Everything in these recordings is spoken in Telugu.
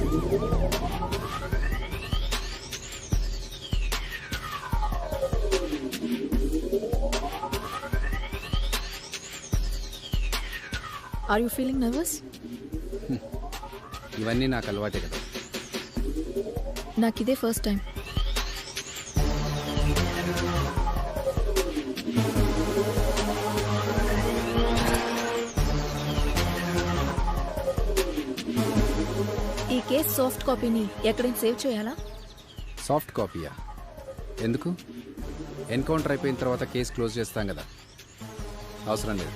Are you feeling nervous? ఇవన్నీ నాకు అలవాటే కదా. నాకు ఇదే ఫస్ట్ టైం. ఈ కేస్ సాఫ్ట్ కాపీని ఎక్కడైనా సేవ్ చేయాలా? సాఫ్ట్ కాపీయా? ఎందుకు? ఎన్కౌంటర్ అయిపోయిన తర్వాత కేసు క్లోజ్ చేస్తాం కదా, అవసరం లేదు.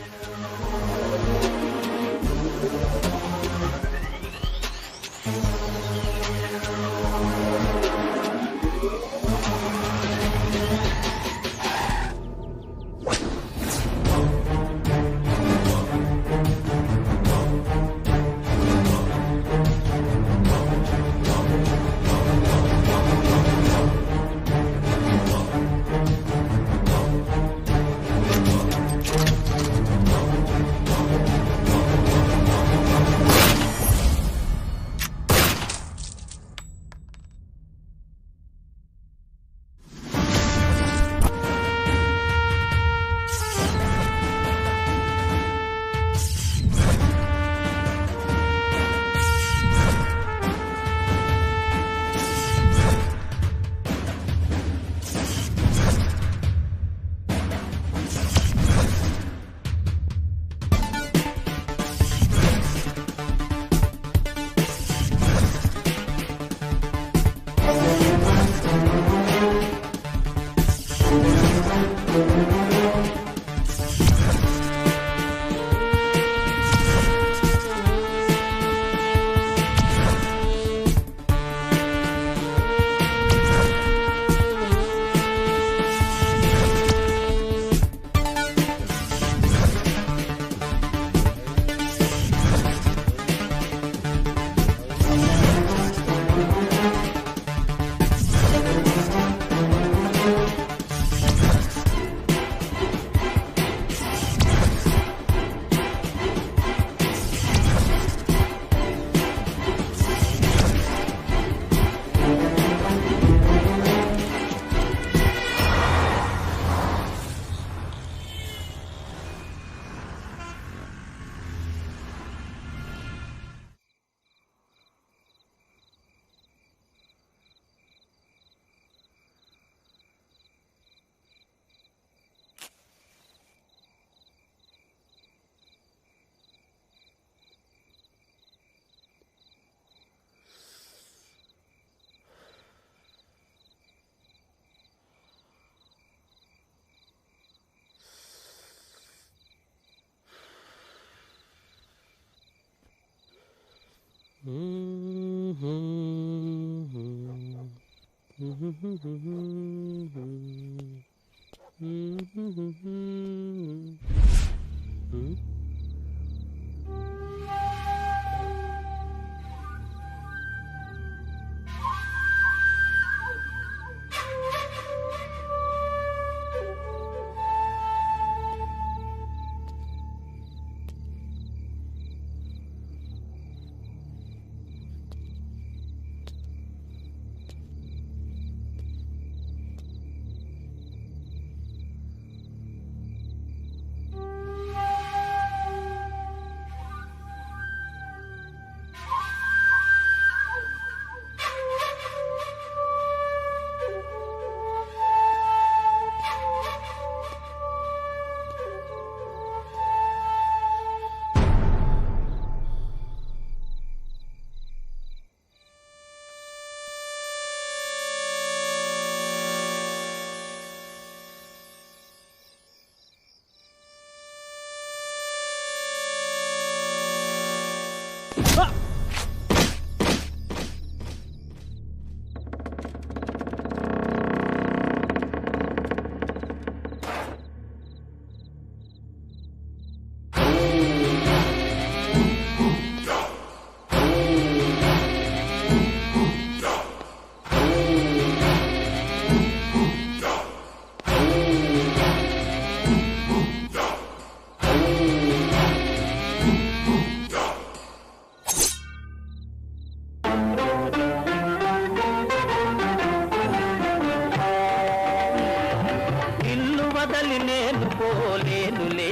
నేను పోలేనులే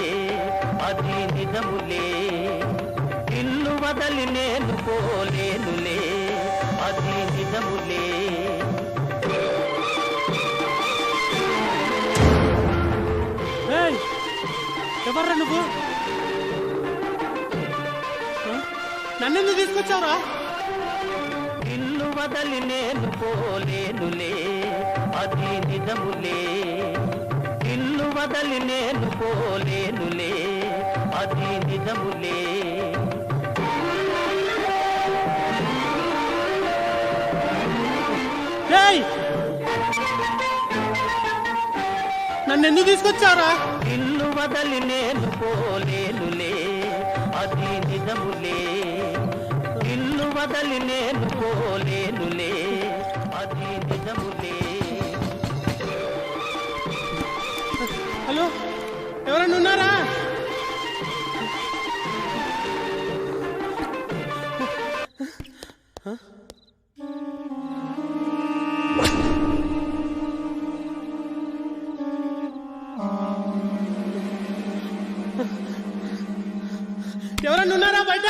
అది నిజములే నిన్ను వదలి నేను పోలేనులే అది నిజములే ఎవర్రా నువ్వు? నన్నెందుకు తీసుకొచ్చావురా? నిన్ను వదలి నేను పోలేనులే అది నిజములే నిన్ను వదలి నేను పోలేనులే అది నిజములే నన్నెందుకు తీసుకొచ్చావురా? నిన్ను వదలి నేను పోలేనులే అది నిజములే నిన్ను వదలి నేను పోలేనులే అది నిజములే. హలో, ఎవరన్నా ఉన్నారా? ఎవరన్నా ఉన్నారా బయట?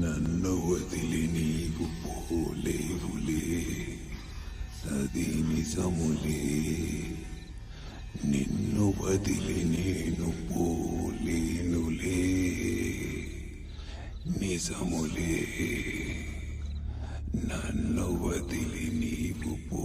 నన్ను వదిలి నీవు పోలేవులే అది నిజములే నిన్ను వదిలి నేను పోలేనులే నిజములే నన్ను వదిలి నీవు పో.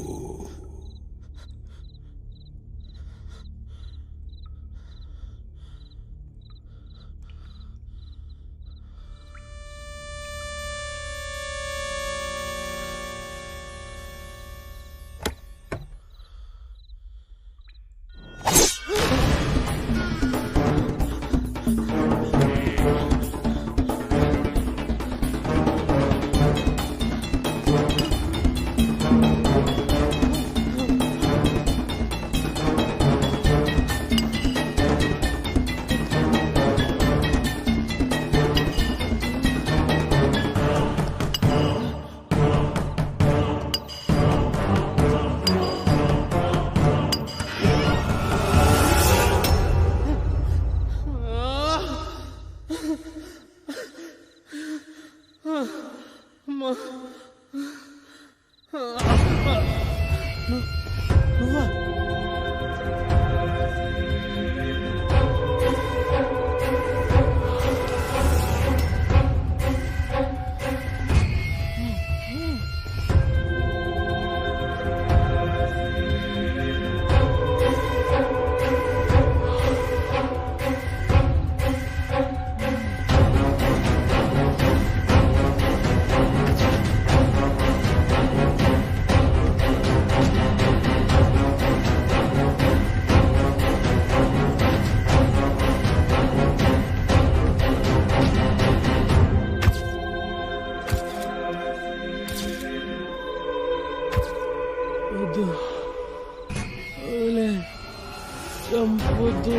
చంపొద్దు,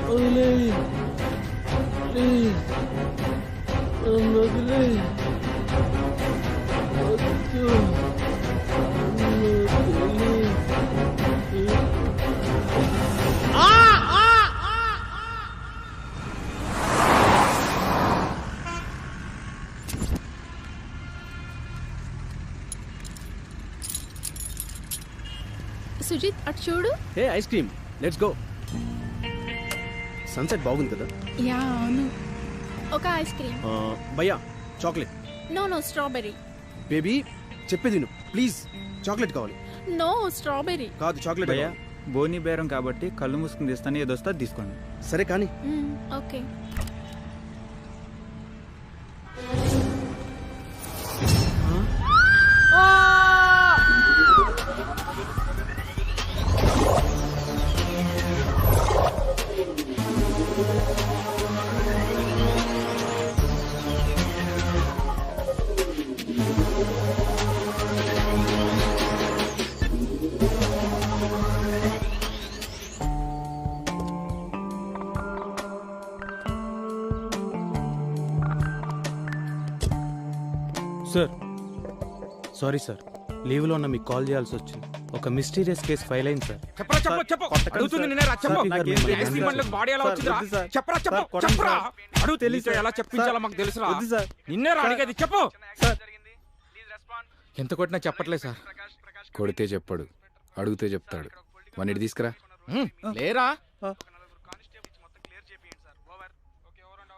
వదిలేయ్, ప్లీజ్ నన్ను వదిలేయ్, వద్దు, నన్ను వదిలేయ్. సుజిత్ అటు చూడు. Hey ice cream, let's go. Sunset బాగుంది కదా. యా అవును. ఒక ఐస్ క్రీమ్. భయ్యా చాక్లెట్. No strawberry. బేబీ చెప్పేది విను ప్లీజ్. చాక్లెట్ కావాలి. No strawberry. కాదు చాక్లెట్. భయ్యా బోని బేరం కాబట్టి కళ్ళు మూసుకుని తీస్తాను, ఏదొస్తా తీసుకోండి. సరే కానీ. ఓకే. సార్ సారీ సార్, లీవ్లో ఉన్న మీకు కాల్ చేయాల్సి వచ్చింది. ఒక మిస్టీరియస్ కేసు ఫైల్ అయింది సార్. అడుగుతుంది నిన్నే రా, చెప్పు. ఈ ఐస్ క్రీమ్ బండ్లకు బాడీ ఎలా వచ్చిందిరా? చెప్పరా చెప్పరా. అడుగు తెలియదు ఎలా చెప్పించాలో మాకు తెలుసురా. నిన్నే రా అడిగేది, చెప్పు. ఎంత కొట్టినా చెప్పట్లే సార్. కొడితే చెప్పాడు, అడిగితే చెప్తాడు. వన్నిటి తీసుకురా. లేరా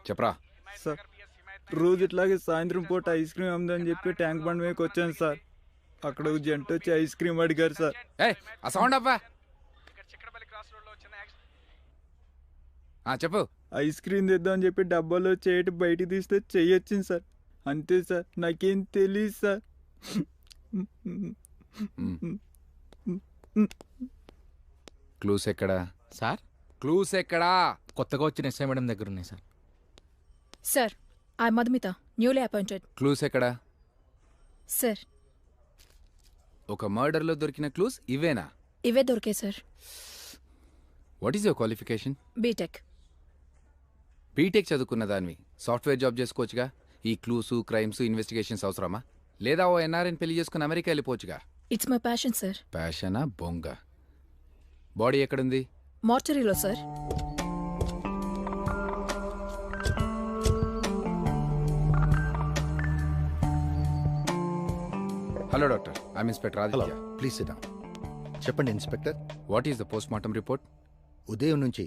చెప్పరా. సార్ రోజు ఇట్లాగే సాయంత్రం పూట ఐస్ క్రీమ్ అమ్ముదని చెప్పి ట్యాంక్ బండ్ మీదకి వచ్చాను సార్. అక్కడ ఒక జంట వచ్చి ఐస్ క్రీమ్ అడిగారు సార్. ఆ సౌండ్ అబ్బా. చెప్పు. ఐస్ క్రీమ్ తెద్దామని చెప్పి డబ్బాలో చేయటి బయటికి తీస్తే చెయ్యొచ్చింది సార్. అంతే సార్, నాకేం తెలియదు సార్. క్లూస్ ఎక్కడా సార్? క్లూస్ ఎక్కడా? కొత్తగా వచ్చిన ఎస్ఐ మేడం దగ్గర ఉన్నాయి sir. Sir I Madhumita, newly appointed. Clues ఎక్కడా? సార్ ఒక మర్డర్లో దొరికిన క్లూస్ ఇవేనా? ఇవే దొరికాయి sir. What is your qualification? B Tech. B Tech చదువుకున్న దానివి సాఫ్ట్వేర్ జాబ్ చేసుకోవచ్చుగా. ఈ క్లూస్, క్రైమ్స్, ఇన్వెస్టిగేషన్స్ అవసరమా? లేదా ఓ ఎన్ఆర్ఎన్ పెళ్లి చేసుకుని అమెరికా వెళ్ళిపోవచ్చుగా. It's my passion sir. ప్యాషనా బొంగ. బాడీ ఎక్కడుంది? మార్చరీలో sir. Hello doctor, I'm inspector Aditya. Please sit down. చెప్పండి inspector. What is the postmortem report? ఉదయం నుంచి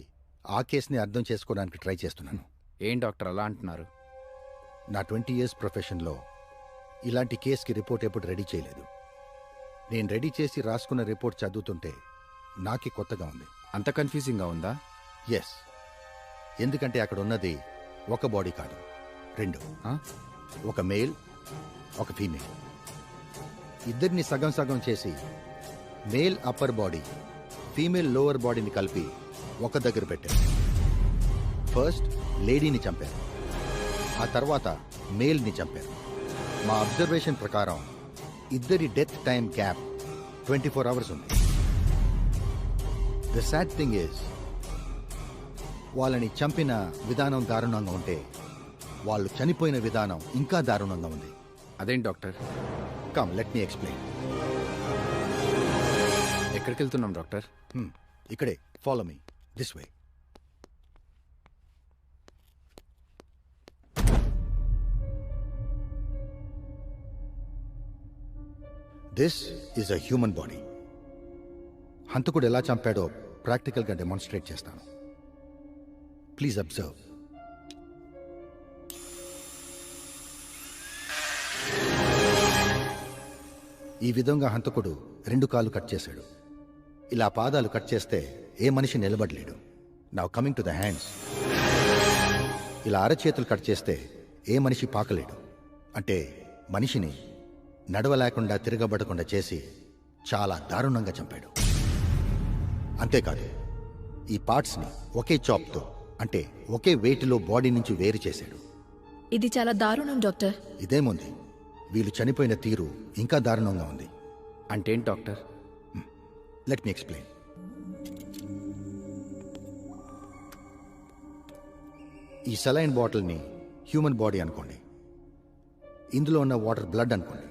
ఆ కేసుని అర్థం చేసుకోవడానికి ట్రై చేస్తున్నాను. ఏం డాక్టర్ అలా అంటున్నారు? నా 20 years ప్రొఫెషన్లో ఇలాంటి కేసుకి రిపోర్ట్ ఎప్పుడు రెడీ చేయలేదు. నేను రెడీ చేసి రాసుకున్న రిపోర్ట్ చదువుతుంటే నాకే కొత్తగా ఉంది. అంత కన్ఫ్యూజింగ్గా ఉందా? ఎస్, ఎందుకంటే అక్కడ ఉన్నది ఒక బాడీ కాదు, రెండు. ఒక మేల్, ఒక ఫీమేల్. ఇద్దరిని సగం సగం చేసి male upper body, female lower బాడీని కలిపి ఒక దగ్గర పెట్టారు. ఫస్ట్ లేడీని చంపారు, ఆ తర్వాత మేల్ని చంపారు. మా అబ్జర్వేషన్ ప్రకారం ఇద్దరి డెత్ టైం గ్యాప్ 24 hours ఉంది. ద సాడ్ థింగ్ ఈజ్, వాళ్ళని చంపిన విధానం దారుణంగా ఉంటే వాళ్ళు చనిపోయిన విధానం ఇంకా దారుణంగా ఉంది. అదేంటి doctor? Come let me explain. ఎక్కడికి వెళ్తున్నాం డాక్టర్? ఇక్కడే, follow me this way. This is a human body. హంతకుడు ఎలా చంపాడో ప్రాక్టికల్గా డెమాన్స్ట్రేట్ చేస్తాను. Please observe. ఈ విధంగా హంతకుడు 2 కాళ్ళు కట్ చేశాడు. ఇలా పాదాలు కట్ చేస్తే ఏ మనిషి నిలబడలేడు. Now coming to the hands. ఇలా అరచేతులు కట్ చేస్తే ఏ మనిషి పాకలేడు. అంటే మనిషిని నడవలేకుండా తిరగబడకుండా చేసి చాలా దారుణంగా చంపాడు. అంతేకాదు, ఈ పార్ట్స్ని ఒకే చాప్తో, అంటే ఒకే వెయిట్లో బాడీ నుంచి వేరు చేశాడు. ఇది చాలా దారుణం డాక్టర్. ఇదేముంది, వీళ్ళు చనిపోయిన తీరు ఇంకా దారుణంగా ఉంది. అంటే ఏంటి డాక్టర్? Let me explain. ఈ సెలైన్ బాటిల్ని హ్యూమన్ బాడీ అనుకోండి. ఇందులో ఉన్న వాటర్ బ్లడ్ అనుకోండి.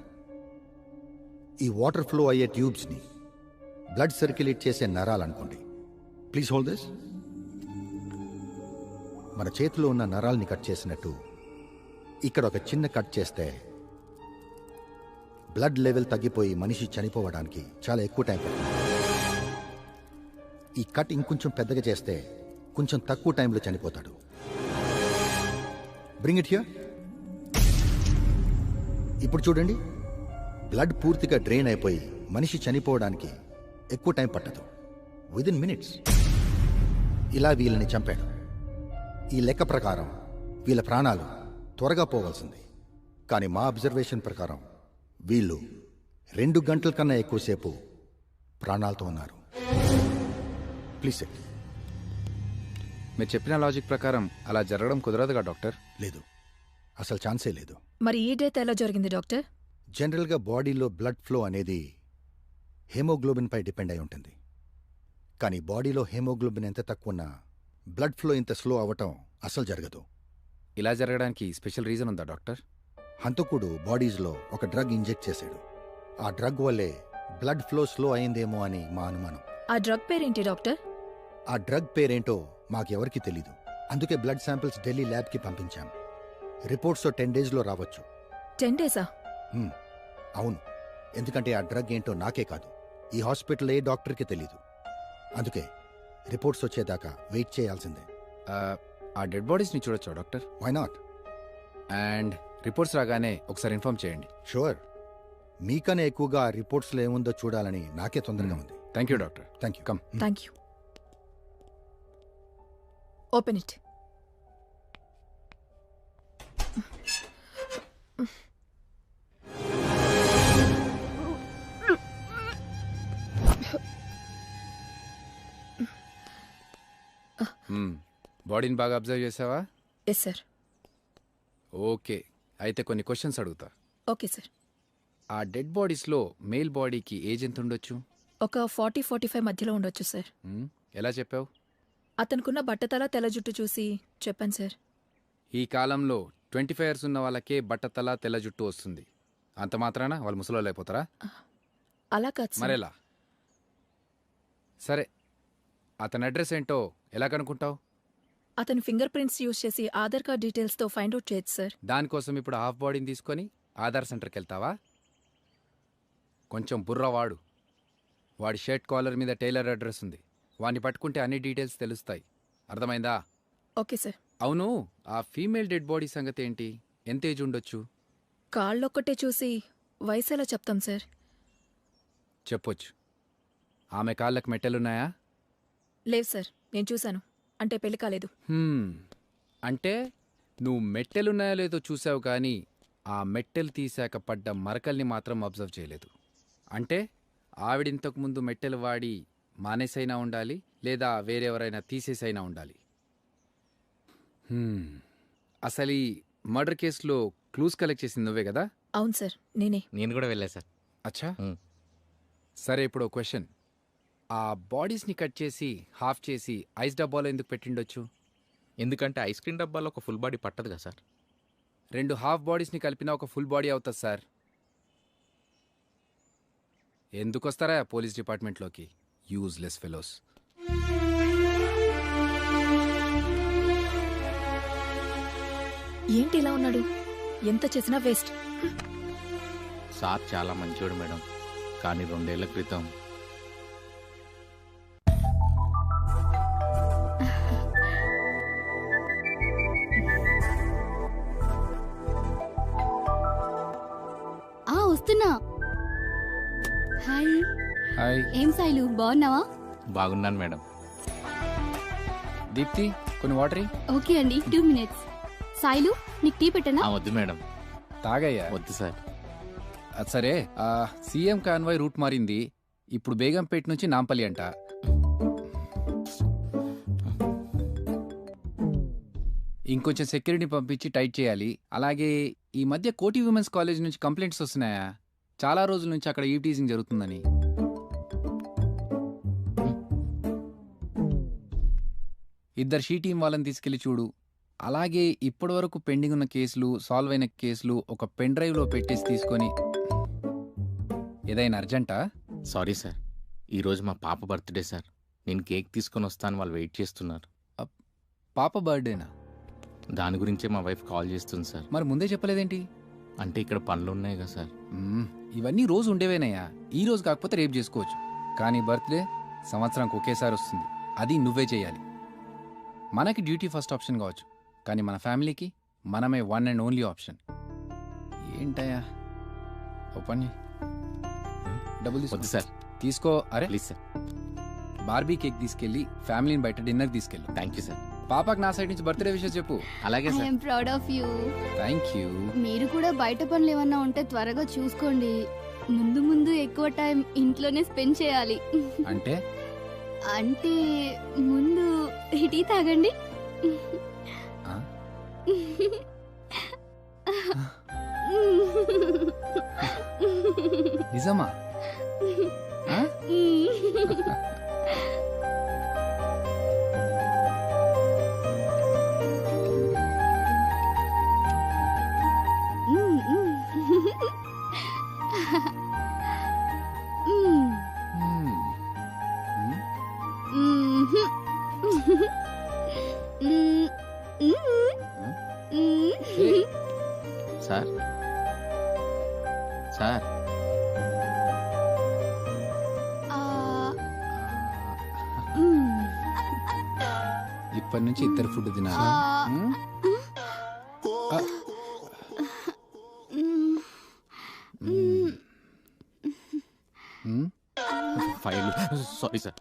ఈ వాటర్ ఫ్లో అయ్యే ట్యూబ్స్ని బ్లడ్ సర్క్యులేట్ చేసే నరాలు అనుకోండి. Please hold this. మన చేతిలో ఉన్న నరాల్ని కట్ చేసినట్టు ఇక్కడ ఒక చిన్న కట్ చేస్తే బ్లడ్ లెవెల్ తగ్గిపోయి మనిషి చనిపోవడానికి చాలా ఎక్కువ టైం పడుతుంది. ఈ కట్ ఇంకొంచెం పెద్దగా చేస్తే కొంచెం తక్కువ టైంలో చనిపోతాడు. Bring it here. ఇప్పుడు చూడండి, బ్లడ్ పూర్తిగా డ్రైన్ అయిపోయి మనిషి చనిపోవడానికి ఎక్కువ టైం పట్టదు. విదిన్ మినిట్స్ ఇలా వీళ్ళని చంపాడు. ఈ లెక్క ప్రకారం వీళ్ళ ప్రాణాలు త్వరగా పోవాల్సింది. కానీ మా అబ్జర్వేషన్ ప్రకారం వీళ్ళు 2 గంటల కన్నా ఎక్కువసేపు ప్రాణాలతో ఉన్నారు. Please set. మీరు చెప్పిన లాజిక్ ప్రకారం అలా జరగడం కుదరదుగా డాక్టర్? లేదు, అసలు ఛాన్సే లేదు. మరి ఈ డెత్ ఎలా జరిగింది డాక్టర్? జనరల్గా బాడీలో బ్లడ్ ఫ్లో అనేది హేమోగ్లోబిన్పై డిపెండ్ అయి ఉంటుంది. కానీ బాడీలో హేమోగ్లోబిన్ ఎంత తక్కువ ఉన్నా బ్లడ్ ఫ్లో ఇంత స్లో అవ్వటం అసలు జరగదు. ఇలా జరగడానికి స్పెషల్ రీజన్ ఉందా డాక్టర్? హంతకుడు బాడీస్లో ఒక డ్రగ్ ఇంజెక్ట్ చేశాడు. ఆ డ్రగ్ వల్లే బ్లడ్ ఫ్లో స్లో అయిందేమో అని మా అనుమానం. ఆ డ్రగ్ పేరేంటి డాక్టర్? ఆ డ్రగ్ పేరేంటో మాకెవరికీ తెలీదు. అందుకే బ్లడ్ శాంపిల్స్ ఢిల్లీ ల్యాబ్కి పంపించాం. రిపోర్ట్స్ 10 డేస్లో రావచ్చు. 10 డేసా? అవును, ఎందుకంటే ఆ డ్రగ్ ఏంటో నాకే కాదు, ఈ హాస్పిటల్ ఏ డాక్టర్కి తెలీదు. అందుకే రిపోర్ట్స్ వచ్చేదాకా వెయిట్ చేయాల్సిందే. ఆ డెడ్ బాడీస్ని చూడొచ్చా doctor? Why not? And reports రాగానే ఒకసారి ఇన్ఫార్మ్ చేయండి. షూర్. మీకనే ఎక్కువగా ఆ రిపోర్ట్స్లో ఏముందో చూడాలని నాకే తొందరగా ఉంది. Thank you doctor. Thank you. Come. Thank you. Open it. బాడీని బాగా అబ్జర్వ్ చేసావా? Yes sir. ఓకే, అయితే కొన్ని క్వశ్చన్స్ అడుగుతా. Okay sir. ఆ డెడ్ బాడీస్లో మేల్ బాడీకి ఏజ్ ఎంత ఉండొచ్చు? ఒక 40-45 మధ్యలో ఉండొచ్చు సార్. ఎలా చెప్పావు? అతనుకున్న బట్టతల తెల్ల జుట్టు చూసి చెప్పాను సార్. ఈ కాలంలో 25 years ఉన్న వాళ్ళకే బట్టతల తెల్ల జుట్టు వస్తుంది. అంత మాత్రాన వాళ్ళు ముసలోళ్ళు అయిపోతారా? అలా కాదు సార్. మరెలా? సరే, అతని అడ్రస్ ఏంటో ఎలా కనుక్కుంటావు? అతని ఫింగర్ ప్రింట్స్ యూజ్ చేసి ఆధార్ కార్డ్ డీటెయిల్స్తో ఫైండ్ అవుట్ చేయొచ్చు సార్. దానికోసం ఇప్పుడు హాఫ్ బాడీని తీసుకొని ఆధార్ సెంటర్కి వెళ్తావా? కొంచెం బుర్రవాడు. వాడి షర్ట్ కాలర్ మీద టైలర్ అడ్రస్ ఉంది. వాడిని పట్టుకుంటే అన్ని డీటెయిల్స్ తెలుస్తాయి. అర్థమైందా? Okay sir. అవును, ఆ ఫీమేల్ డెడ్ బాడీ సంగతి ఏంటి? ఎంత ఏజ్ ఉండొచ్చు? కాళ్ళొక్కటే చూసి వయసు ఎలా చెప్తాం సార్? చెప్పొచ్చు. ఆమె కాళ్ళకు మెట్టెలున్నాయా? లేవు సార్, నేను చూశాను. అంటే పెళ్లి కాలేదు. అంటే నువ్వు మెట్టెలున్నాయో లేదో చూసావు, కానీ ఆ మెట్టెలు తీశాక పడ్డ మరకల్ని మాత్రం అబ్జర్వ్ చేయలేదు. అంటే ఆవిడింతకు ముందు మెట్టెలు వాడి మానేసైనా ఉండాలి, లేదా వేరెవరైనా తీసేసైనా ఉండాలి. అసలు ఈ మర్డర్ కేసులో క్లూస్ కలెక్ట్ చేసింది నువ్వే కదా? అవును సార్, నేనే. నేను కూడా వెళ్ళా సార్. అచ్చా, సరే. ఇప్పుడు క్వశ్చన్. ఆ బాడీస్ని కట్ చేసి హాఫ్ చేసి ఐస్ డబ్బాలో ఎందుకు పెట్టిండొచ్చు? ఎందుకంటే ఐస్ క్రీమ్ డబ్బాలో ఒక ఫుల్ బాడీ పట్టదు కదా సార్. 2 హాఫ్ బాడీస్ని కలిపినా ఒక ఫుల్ బాడీ అవుతుంది సార్. ఎందుకు వస్తారా పోలీస్ డిపార్ట్మెంట్లోకి? Useless fellows. ఏంటి ఇలా ఉన్నాడు? ఎంత చేసినా వేస్ట్. సార్ చాలా మంచివాడు మేడం, కానీ 2 ఏళ్ల క్రితం వస్తున్నా. హాయ్. హాయ్. ఏం సాయిలు, బాగున్నావా? బాగున్నాను మేడం. దీప్తి, కొన్ని వాటరీ. ఓకే అండి, 2 minutes. సాయిలు, నీకు టీ పెట్టనా? వద్దు మేడం. తాగయ్యా. వద్దు సార్. అది సరే, సీఎం కాన్వాయ్ రూట్ మారింది. ఇప్పుడు బేగంపేట నుంచి నాంపల్లి అంట. ఇంకొంచెం సెక్యూరిటీ పంపించి టైట్ చేయాలి. అలాగే ఈ మధ్య కోటి విమెన్స్ కాలేజ్ నుంచి కంప్లైంట్స్ వస్తున్నాయా? చాలా రోజుల నుంచి అక్కడ ఈవ్ టీజింగ్ జరుగుతుందని. ఇద్దరు షీ టీం వాళ్ళని తీసుకెళ్లి చూడు. అలాగే ఇప్పటివరకు పెండింగ్ ఉన్న కేసులు, సాల్వ్ అయిన కేసులు ఒక పెన్ డ్రైవ్లో పెట్టేసి తీసుకొని. ఏదైనా అర్జెంటా? సారీ సార్, ఈరోజు మా పాప బర్త్డే సార్. నేను కేక్ తీసుకొని వస్తాను, వాళ్ళు వెయిట్ చేస్తున్నారు. పాప బర్త్డేనా? దాని గురించే మా వైఫ్ కాల్ చేస్తుంది సార్. మరి ముందే చెప్పలేదేంటి? అంటే ఇక్కడ పనులు ఉన్నాయి కదా సార్. ఇవన్నీ రోజు ఉండేవేనయ్యా. ఈ రోజు కాకపోతే రేపు చేసుకోవచ్చు, కానీ బర్త్డే సంవత్సరానికి ఒకేసారి వస్తుంది, అది నువ్వే చేయాలి. మనకి డ్యూటీ ఫస్ట్ ఆప్షన్ కావచ్చు, కానీ మన ఫ్యామిలీకి మనమే వన్ అండ్ ఓన్లీ ఆప్షన్. ఏంటయ్యా ఓపెన్ డబ్బులు వద్దు సార్. తీసుకో. అరే ప్లీజ్ సార్. బార్బీ కేక్ తీసుకెళ్ళి ఫ్యామిలీని బయట డిన్నర్ తీసుకెళ్ళు. Thank you sir. పాపకు నా సైడ్ నుంచి బర్త్డే విషయం చెప్పు. అలాగే sir. I'm proud of you. Thank you. మీరు కూడా బయట పనులు ఏమన్నా ఉంటే త్వరగా చూసుకోండి. ముందు ముందు ఎక్కువ టైం ఇంట్లోనే స్పెండ్ చేయాలి. అంటే అంటే ముందు టీ తాగండి. ఆ? నిజమా? ఆ? సార్ సార్ ఇప్పటి నుంచి ఇద్దరు ఫుడ్ తినాలి. ఫైల్. Sorry sir.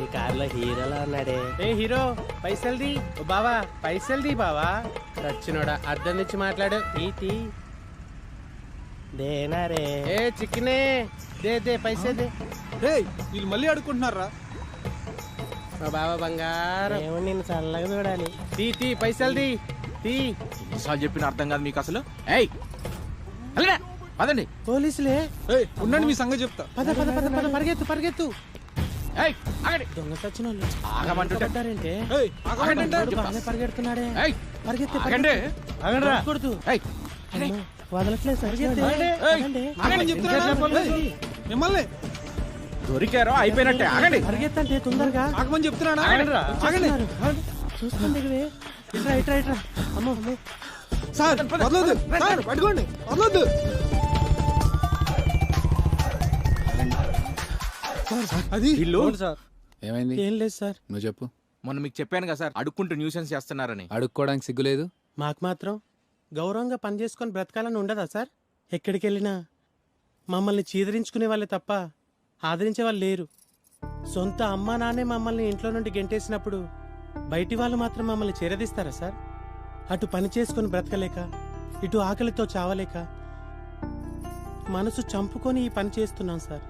ఈ కార్లో హీరోలా ఉన్నాడే. ఏ హీరో పైసల్ది. ఓ బావా పైసల్ది బావా. రచ్చినోడా అద్దం నుంచి మాట్లాడు. ఈటి దేనా రే. ఏ చిక్కినే దే దే పైసే దే. వీళ్ళు మళ్ళీ అడుక్కుంటున్నారా? మా బావ బంగారం. ఏమో నిన్ను చల్లగా చూడాలి. తీ తీ పైసల్ది తీ. ఎన్నిసార్లు చెప్పిన అర్థం కాదు మీకు అసలు. ఏయ్ పదండి. పోలీసులే. ఉండండి, మీ సంగతి చెప్తా. పద పద పద పద పరిగెత్తు పరిగెత్తు. ఏయ్ ఆగండి. దొంగ సచ్చిన వాళ్ళు ఆగమంటుంటారంటే పరిగెడుతున్నాడే. పరిగెత్తి ఆగండి. ఆగండి కొడుతూ. వదలట్లేదు సార్. మిమ్మల్ని దొరికారో అయిపోయినట్టే. ఆగండి. పరిగెత్తంటే తొందరగా ఆగమని చెప్తున్నానా? చూస్తాను దిగవే. ఇట్రా ఇట్రా ఇట్రా. అమ్మో అమ్మో సార్ వదలొద్దు సార్, పట్టుకోండి వదలొద్దు. అది వీళ్ళు సార్. ఏమైంది? ఏం లేదు సార్. నువ్వు చెప్పు. మొన్న మీకు చెప్పాను కదా సార్, అడుక్కుంటూ న్యూసెన్స్ చేస్తున్నారని. అడుక్కోవడానికి సిగ్గులేదు? మాకు మాత్రం గౌరవంగా పనిచేసుకొని బ్రతకాలని ఉండదా సార్? ఎక్కడికి వెళ్ళినా మమ్మల్ని చీదరించుకునే వాళ్ళే తప్ప ఆదరించే వాళ్ళు లేరు. సొంత అమ్మా నాన్నే మమ్మల్ని ఇంట్లో నుండి గెంటేసినప్పుడు బయటి వాళ్ళు మాత్రం మమ్మల్ని చేరదీస్తారా సార్? అటు పని చేసుకొని బ్రతకలేక, ఇటు ఆకలితో చావలేక మనసు చంపుకొని ఈ పని చేస్తున్నాం సార్.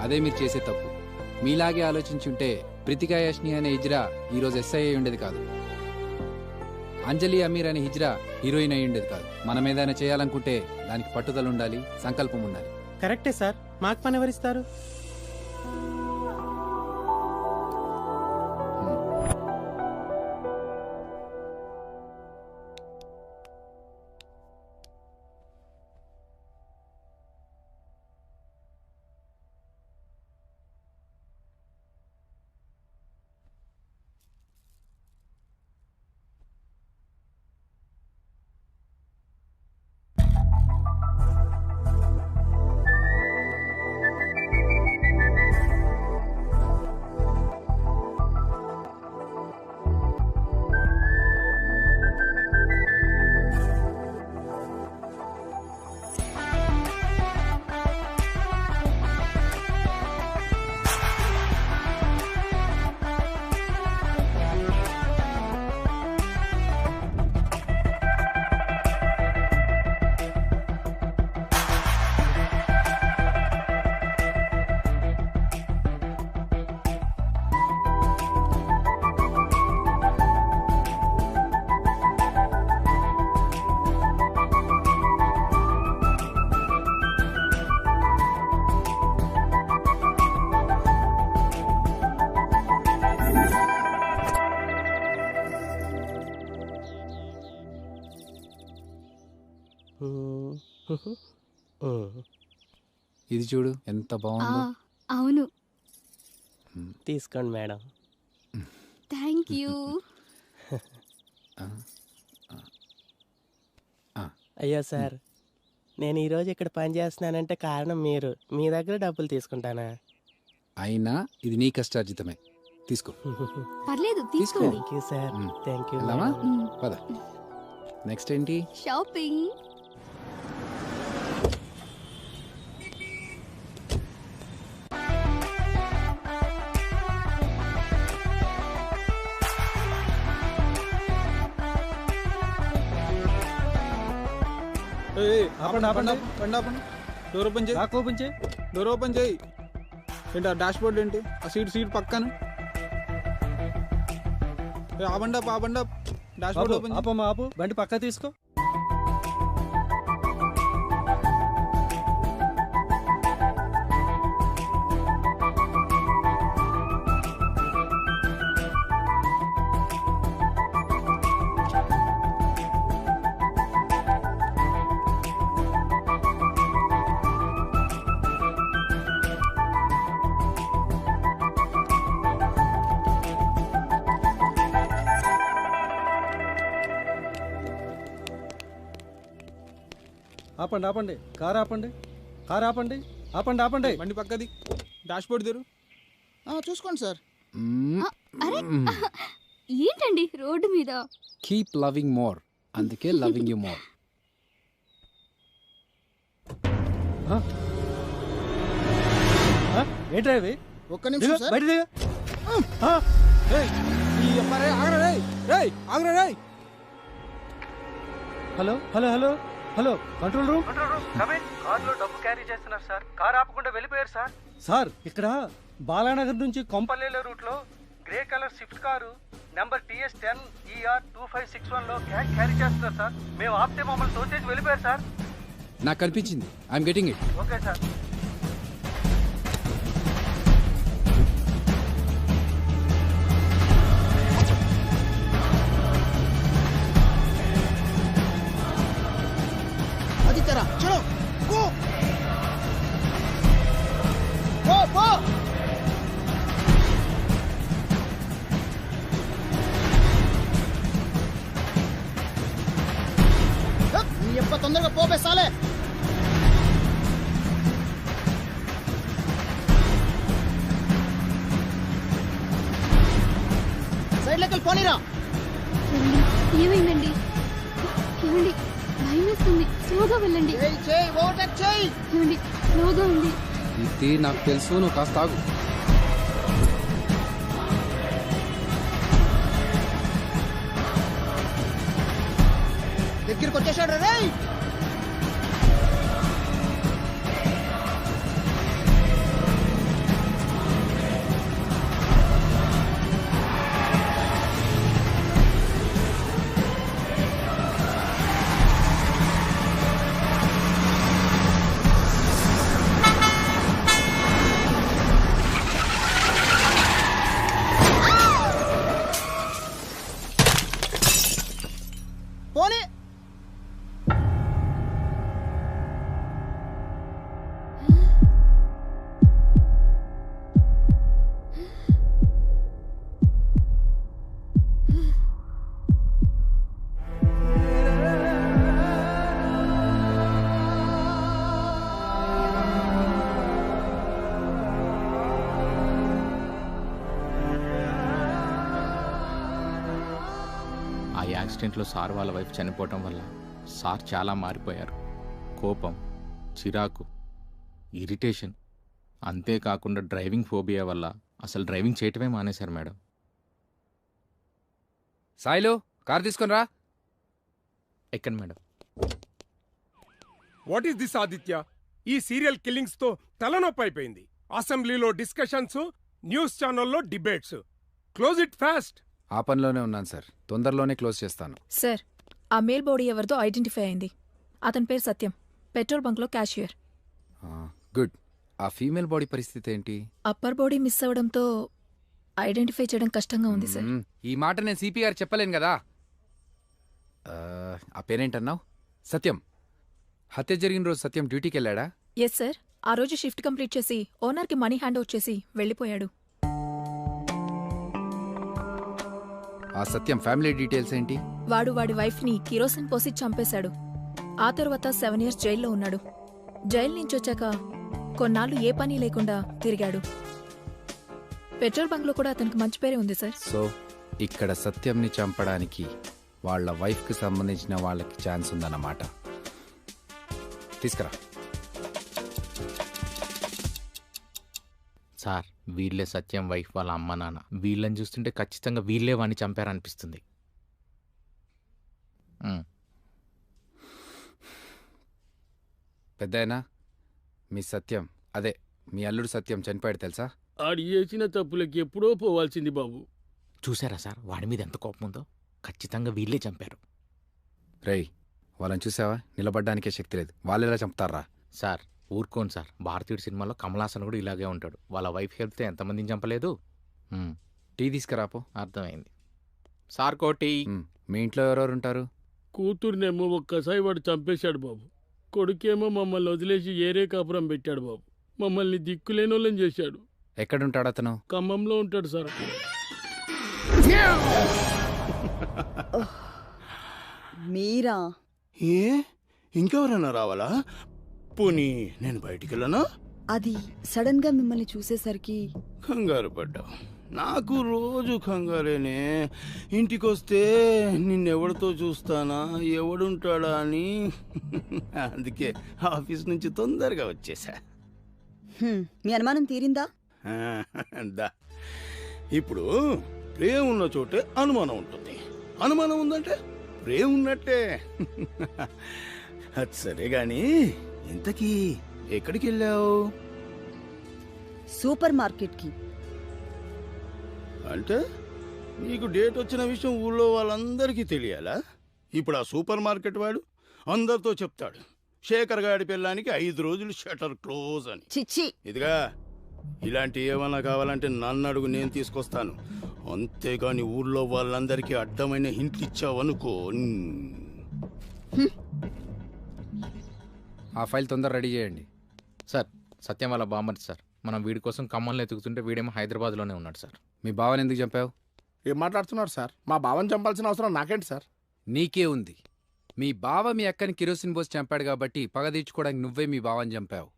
అదే మీరు చేసే తప్పు. మీలాగే ఆలోచించుంటే ప్రితికా యష్ని అనే హిజ్రా ఈరోజు ఎస్ఐ అయి ఉండేది కాదు. అంజలి అమీర్ అనే హిజ్రా హీరోయిన్ అయి ఉండేది కాదు. మనం ఏదైనా చేయాలనుకుంటే దానికి పట్టుదల ఉండాలి, సంకల్పం ఉండాలి. కరెక్టే సార్. మాకు పని ఎవరిస్తారు? ఇది చూడు ఎంత బాగుందో. అవును. తీసుకోండి మేడం. Thank you. అయ్యో సార్, నేను ఈరోజు ఇక్కడ పని చేస్తున్నానంటే కారణం మీరు. మీ దగ్గర డబ్బులు తీసుకుంటానా? అయినా ఇది నీ కష్టార్జితమే, తీసుకో. పర్లేదు తీసుకోండి. Thank you sir. Thank you. వెళ్దామా? పద. నెక్స్ట్ ఏంటి? షాపింగ్. ఆపండి ఆపండి బండి ఆపండి. డోర్ ఓపెన్ చేయి. ఓపెన్ చేయి. డోర్ ఓపెన్ చేయి. ఏంటి ఆ డాష్ బోర్డ్ ఏంటి? ఆ సీట్ పక్కన ఆపండి ఆపండి. డాష్ బోర్డ్ ఓపెన్ ఆపమ్మా. ఆపు, బండి పక్క తీసుకో. ఆపండి ఆపండి. కారు ఆపండి. కారు ఆపండి. ఆపండి ఆపండి. బండి పక్కది. డాష్ బోర్డ్ తెరు. చూసుకోండి సార్. అరే ఏంటండి రోడ్డు మీద? కీప్ లవింగ్ మోర్, అందుకే లవింగ్ యూ మోర్. ఏంట్రా ఇవి? ఒక్క నిమిషం సార్. బయట దిగు. Hello hello hello hello, control room. కార్లో డబ్బు క్యారీ చేస్తున్నారు సార్. కార్ ఆపకుండా వెళ్ళిపోయారు సార్. సార్, ఇక్కడ బాలానగర్ నుంచి కొంపల్లేలో రూట్ లో grey colour Swift car number TS10 ER 2561 లో క్యాష్ క్యారీ చేస్తున్నారు సార్. మేము ఆపితే మమ్మల్ని తోచేసి వెళ్ళిపోయారు సార్. నాకు కనిపించింది. I'm getting it. Okay sir. ఆదిత్యరా చలో గో గో గో. నీ ఎప్ప తొందరగా పోపే సాలే. సైడ్ లెక్కలు పోనీరా. ఏమైందండి? ఏమండి, భయం వేస్తుంది. స్లోగా వెళ్ళండి. ఏమండి, స్లోగా ఉంది. ఇది నాకు తెలుసు, నువ్వు కాస్త ఆగు. దగ్గరికి వచ్చేసాడు రే. పోనీ ఆ యాక్సిడెంట్లో సార్ వాళ్ళ వైఫ్ చనిపోవటం వల్ల సార్ చాలా మారిపోయారు. కోపం, చిరాకు, ఇరిటేషన్, అంతేకాకుండా డ్రైవింగ్ ఫోబియా వల్ల అసలు డ్రైవింగ్ చేయటమే మానేశారు మేడం. సాయిలు, కార్ తీసుకొని రా. ఎక్కండి madam. What is this Aditya? ఈ సీరియల్ కిల్లింగ్స్ తో తలనొప్పి అయిపోయింది. అసెంబ్లీలో డిస్కషన్స్, న్యూస్ ఛానల్లో డిబేట్స్. Close it fast. ఆ పనిలోనే ఉన్నాను సార్, తొందరలోనే క్లోజ్ చేస్తాను. సార్, ఆ మేల్ బాడీ ఎవరిదో ఐడెంటిఫై అయింది. అతని పేరు సత్యం, పెట్రోల్ బంక్లో క్యాషియర్. గుడ్. ఆ ఫీమేల్ బాడీ పరిస్థితి ఏంటి? అప్పర్ బాడీ మిస్ అవడంతో ఐడెంటిఫై చేయడం కష్టంగా ఉంది సార్. ఈ మాట నేను CPR చెప్పలేను కదా. ఆ పేరేంటన్నావు? సత్యం. హత్య జరిగిన రోజు సత్యం డ్యూటీకి వెళ్ళాడా? Yes sir. ఆ రోజు షిఫ్ట్ కంప్లీట్ చేసి ఓనర్కి మనీ హ్యాండ్ ఓవర్ చేసి వెళ్ళిపోయాడు. ఆ సత్యం ఫ్యామిలీ డీటెయిల్స్ ఏంటి? వాడు వాడి వైఫ్ని కిరోసిన్ పోసి చంపేశాడు. ఆ తర్వాత 7 years జైల్లో ఉన్నాడు. జైలు నుంచొచ్చాక కొన్నాళ్ళు ఏ పని లేకుండా తిరిగాడు. పెట్రోల్ బంక్లో కూడా అతనికి మంచి పేరే ఉంది సార్. సో ఇక్కడ సత్యంని చంపడానికి వాళ్ళ వైఫ్కి సంబంధించిన వాళ్ళకి ఛాన్స్ ఉందన్నమాట. తీసుకురా. సార్ వీళ్ళే సత్యం వైఫ్ వాళ్ళ అమ్మ నాన్న. వీళ్ళని చూస్తుంటే ఖచ్చితంగా వీళ్ళే వాడిని చంపారనిపిస్తుంది. పెద్దాయనా, మీ సత్యం అదే మీ అల్లుడు సత్యం చనిపోయాడు తెలుసా? ఆడు చేసిన తప్పులకి ఎప్పుడో పోవాల్సింది బాబు. చూసారా సార్ వాడి మీద ఎంత కోపం ఉందో? ఖచ్చితంగా వీళ్ళే చంపారు. రేయ్, వాళ్ళని చూసావా? నిలబడ్డానికే శక్తి లేదు, వాళ్ళు ఎలా చంపుతారా? సార్ ఊరుకోండి సార్. భారతీయుడు సినిమాలో కమల్ హాసన్ కూడా ఇలాగే ఉంటాడు. వాళ్ళ వైఫ్ హెల్త్ ఎంతమందిని చంపలేదు. టీ తీసుకురాపో. అర్థమైంది సార్. కోటి మీ ఇంట్లో ఎవరెవరు ఉంటారు? కూతుర్నేమో ఒక్కసారి వాడు చంపేశాడు బాబు. కొడుకేమో మమ్మల్ని వదిలేసి ఏరే కాపురం పెట్టాడు బాబు. మమ్మల్ని దిక్కులేనోళ్ళని చేశాడు. ఎక్కడుంటాడు అతను? ఖమ్మంలో ఉంటాడు సార్. మీరా? ఏ ఇంకెవరైనా రావాలా? పోనీ నేను బయటికి వెళ్ళనా? అది సడన్ గా మిమ్మల్ని చూసేసరికి కంగారు పడ్డావు. నాకు రోజు కంగారేనే. ఇంటికొస్తే నిన్నెవడితో చూస్తానా, ఎవడుంటాడా అని. అందుకే ఆఫీస్ నుంచి తొందరగా వచ్చేసా. మీ అనుమానం తీరిందా? దా. ఇప్పుడు ప్రేమ ఉన్న చోటే అనుమానం ఉంటుంది. అనుమానం ఉందంటే ప్రేమ ఉన్నట్టే. అది సరే గాని ఇంతకీ ఎక్కడికి వెళ్ళావు? సూపర్ మార్కెట్ కి. అంటే నీకు డేట్ వచ్చిన విషయం ఊళ్ళో వాళ్ళందరికీ తెలియాలా? ఇప్పుడు ఆ సూపర్ మార్కెట్ వాడు అందరితో చెప్తాడు, శేఖర్ గాడి పిల్లానికి 5 రోజులు షటర్ క్లోజ్ అని. చిచ్చి. ఇదిగా ఇలాంటి ఏమన్నా కావాలంటే నన్ను అడుగు, నేను తీసుకొస్తాను. అంతేగాని ఊళ్ళో వాళ్ళందరికీ అడ్డమైన హింట్లు ఇచ్చావనుకో. ఆ ఫైల్ తొందర రెడీ చేయండి. సార్ సత్యం వాళ్ళ బామ్మర్ది సార్. మనం వీడి కోసం ఖమ్మంలో ఎతుకుతుంటే వీడేమో హైదరాబాద్లోనే ఉన్నాడు సార్. మీ బావని ఎందుకు చంపావు? ఏం మాట్లాడుతున్నారు సార్? మా బావని చంపాల్సిన అవసరం నాకేంటి సార్? నీకే ఉంది. మీ బావ మీ అక్కని కిరోసిన్ పోసి చంపాడు కాబట్టి పగ తీర్చుకోవడానికి నువ్వే మీ బావని చంపావు.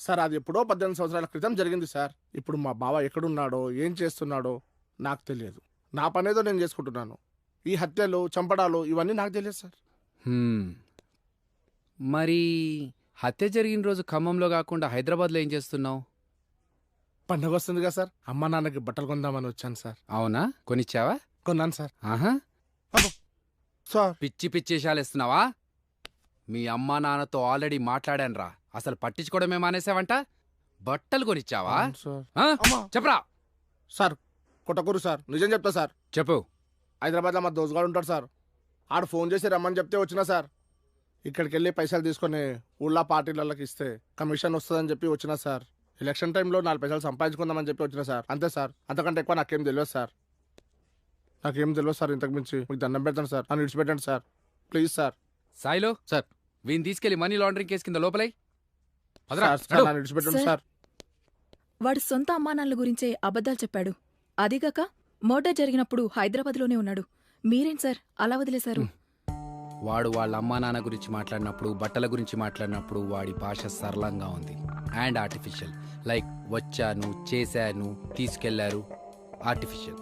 సార్ అది ఎప్పుడో 18 సంవత్సరాల క్రితం జరిగింది సార్. ఇప్పుడు మా బావ ఎక్కడున్నాడో ఏం చేస్తున్నాడో నాకు తెలియదు. నా పనేదో నేను చేసుకుంటున్నాను. ఈ హత్యలు చంపడాలు ఇవన్నీ నాకు తెలియదు సార్. మరి హత్య జరిగిన రోజు ఖమ్మంలో కాకుండా హైదరాబాద్లో ఏం చేస్తున్నావు? పండగ వస్తుంది కదా సార్, అమ్మా నాన్నకి బట్టలు కొందామని వచ్చాను సార్. అవునా? కొనిచ్చావా? కొన్నాను సార్. ఆహా సార్, పిచ్చి పిచ్చేషాలు ఇస్తున్నావా? మీ అమ్మా నాన్నతో ఆల్రెడీ మాట్లాడానురా. అసలు పట్టించుకోవడమే మానేసావంట. బట్టలు కొనిచ్చావా? చెప్పరా సార్. కొట్టకూరు సార్, నిజం చెప్తా సార్. చెప్పు. హైదరాబాద్లో మా దోస్తుగాడు ఉంటాడు సార్. ఆడు ఫోన్ చేసి రమ్మని చెప్తే వచ్చినా సార్. ఇక్కడికి వెళ్ళి పైసలు తీసుకొని ఊళ్ళో పార్టీలకి ఇస్తే కమిషన్ వస్తుందని చెప్పి వచ్చినా సార్. ఎలక్షన్ టైంలో 4 పైసలు సంపాదించుకుందామని చెప్పి వచ్చినా సార్. అంతే సార్, అంతకంటే ఎక్కువ నాకేం తెలియదు సార్. నాకేం తెలియదు సార్. ఇంతకు మించి మీకు దండం పెడతాను సార్. నన్ను విడిచిపెట్టండి సార్, ప్లీజ్ సార్. సాయిలో సార్, వీని తీసుకెళ్లి మనీ లాండరింగ్ కేసు కింద లోపలై. నన్ను విడిచిపెట్టండి సార్. వాడు సొంత అమ్మానాన్నల గురించే అబద్ధాలు చెప్పాడు. అదిగాక మర్డర్ జరిగినప్పుడు హైదరాబాద్లోనే ఉన్నాడు. మీరేం సార్ అలా వదిలేశారు? వాడు వాళ్ళ అమ్మా నాన్న గురించి మాట్లాడినప్పుడు, బట్టల గురించి మాట్లాడినప్పుడు వాడి భాష సరళంగా ఉంది అండ్ ఆర్టిఫిషియల్. లైక్ వచ్చాను, చేశాను, తీసుకెళ్లారు, ఆర్టిఫిషియల్.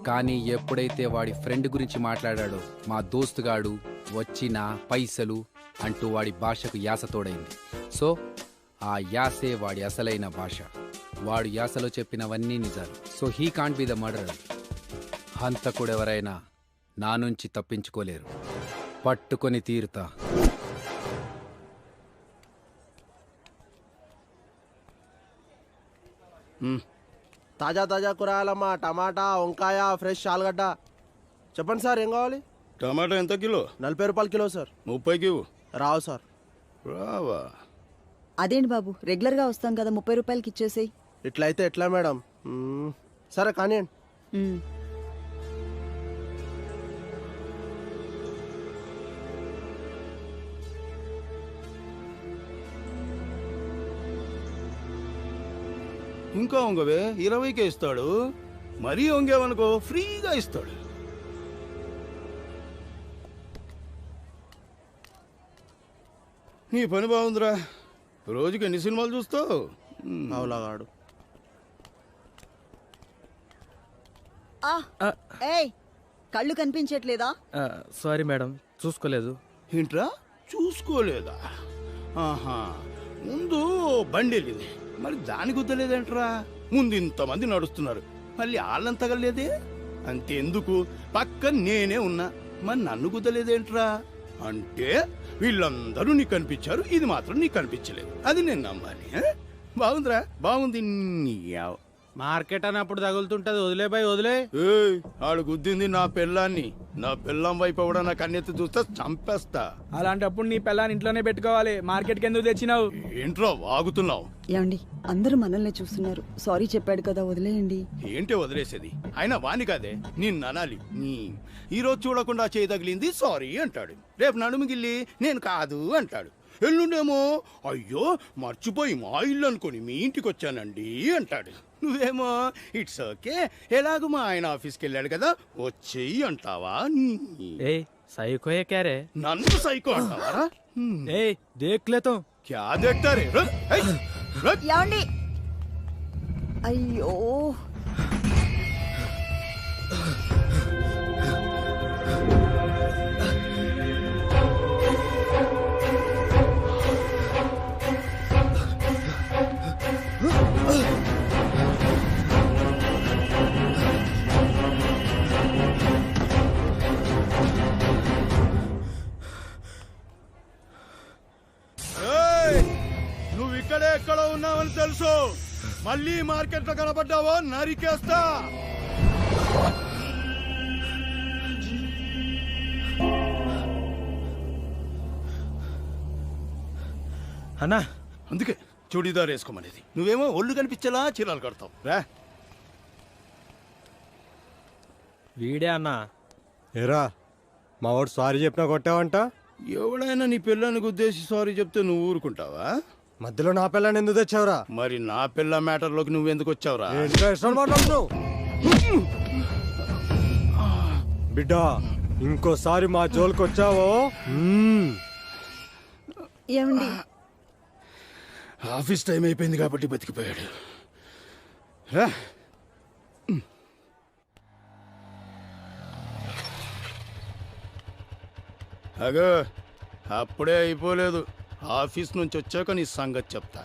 కానీ ఎప్పుడైతే వాడి ఫ్రెండ్ గురించి మాట్లాడాడో, మా దోస్తుగాడు, వచ్చిన పైసలు అంటూ వాడి భాషకు యాస తోడైంది. సో ఆ యాసే వాడి అసలైన భాష. వాడు యాసలో చెప్పినవన్నీ నిజాలు. So he can't be the murderer. హంతకుడెవరైనా నా నుంచి తప్పించుకోలేరు. పట్టుకొని తీరుతా. తాజా తాజా కూరగాయలమ్మా, టమాటా, వంకాయ, ఫ్రెష్ ఆలుగడ్డ. చెప్పండి సార్, ఏం కావాలి? టమాటా ఎంత కిలో? 40 రూపాయలు కిలో సార్. 30కి ఇవ్వు. రావు సార్. రావా? అదేంటి బాబు, రెగ్యులర్ గా వస్తాం కదా, 30 రూపాయలకి ఇచ్చేసేయి. ఇట్లయితే ఎట్లా మేడం? సరే కానివ్వండి. ఇంకా వంగవే 20కే ఇస్తాడు. మరీ వంగేవనుకో ఫ్రీగా ఇస్తాడు. నీ పని బాగుందిరా. రోజుకి ఎన్ని సినిమాలు చూస్తావు? అవులాగాడు. ఏయ్ కళ్ళు కనిపించట్లేదా? సారీ మేడం, చూసుకోలేదు. ఏంట్రా చూసుకోలేదా? ఆహా, ముందు బండి వెళ్ళింది, మరి దాని గుద్దలేదేంట్రా? ముందు ఇంతమంది నడుస్తున్నారు, మళ్ళీ వాళ్ళని తగలేదే? అంతెందుకు, పక్కన నేనే ఉన్నా, మరి నన్ను గుద్దలేదేంట్రా? అంటే వీళ్ళందరూ నీకు కనిపించారు, ఇది మాత్రం నీకు కనిపించలేదు. అది నేను నమ్మాలి. బాగుందిరా, బాగుంది. మార్కెట్ అన్నప్పుడు తగులుతుంటది, వదిలే బాయ్ వదిలే. ఆడు గుద్దింది నా పిల్లాన్ని. నా పిల్లం వైపు కూడా నా కన్నెత్తి చూస్తే చంపేస్తా. అలాంటప్పుడు నీ పిల్లాన్ని ఇంట్లోనే పెట్టుకోవాలి, మార్కెట్కి ఎందుకు తెచ్చినావు? ఏంట్రా వాగుతున్నావు? ఏమండి, అందరూ మనల్ని చూస్తున్నారు. సారీ చెప్పాడు కదా, వదిలేయండి. ఏంటి వదిలేసేది? అయినా వాణి కాదే నిన్ను అనాలి. ఈ రోజు చూడకుండా చేయి తగిలింది సారీ అంటాడు, రేపు నడుముగిల్లి నేను కాదు అంటాడు, ఎల్లుండేమో అయ్యో మర్చిపోయి మా ఇల్లు అనుకుని మీ ఇంటికి వచ్చానండి అంటాడు. నువ్వేమో ఇట్స్ ఓకే, ఎలాగో మా ఆయన ఆఫీస్కి వెళ్ళాడు కదా వచ్చేయి అంటావా? సైకో ఏ క్యా రే? నన్ను సైకో అంటావా? దేఖ్ లేతో. క్యా దేఖ్తా రే? ఏమండి, అయ్యో నువ్వు ఇక్కడే ఎక్కడో ఉన్నావని తెలుసు, మళ్ళీ మార్కెట్ లో కనబడ్డావో నరికేస్తా. అన్నా, అందుకే చూడీదార్ వేసుకోమనేది. నువ్వేమో ఒళ్ళు కనిపించేలా చీరలు కడతావు. రా వీడే అన్నా. ఏరా మా వాడు సారీ చెప్పినా కొట్టావంట? ఎవడైనా నీ పిల్లని గుద్దేసి సారీ చెప్తే నువ్వు ఊరుకుంటావా? మధ్యలో నా పిల్లని ఎందుకు తెచ్చావురా? మరి నా పిల్ల మ్యాటర్లోకి నువ్వెందుకు వచ్చావురా? బిడ్డ, ఇంకోసారి మా జోలికి వచ్చావో ఏమండి, ఆఫీస్ టైం అయిపోయింది కాబట్టి బతికిపోయాడు. అగో అప్పుడే అయిపోలేదు, ఆఫీస్ నుంచి వచ్చాక నీ సంగతి చెప్తా.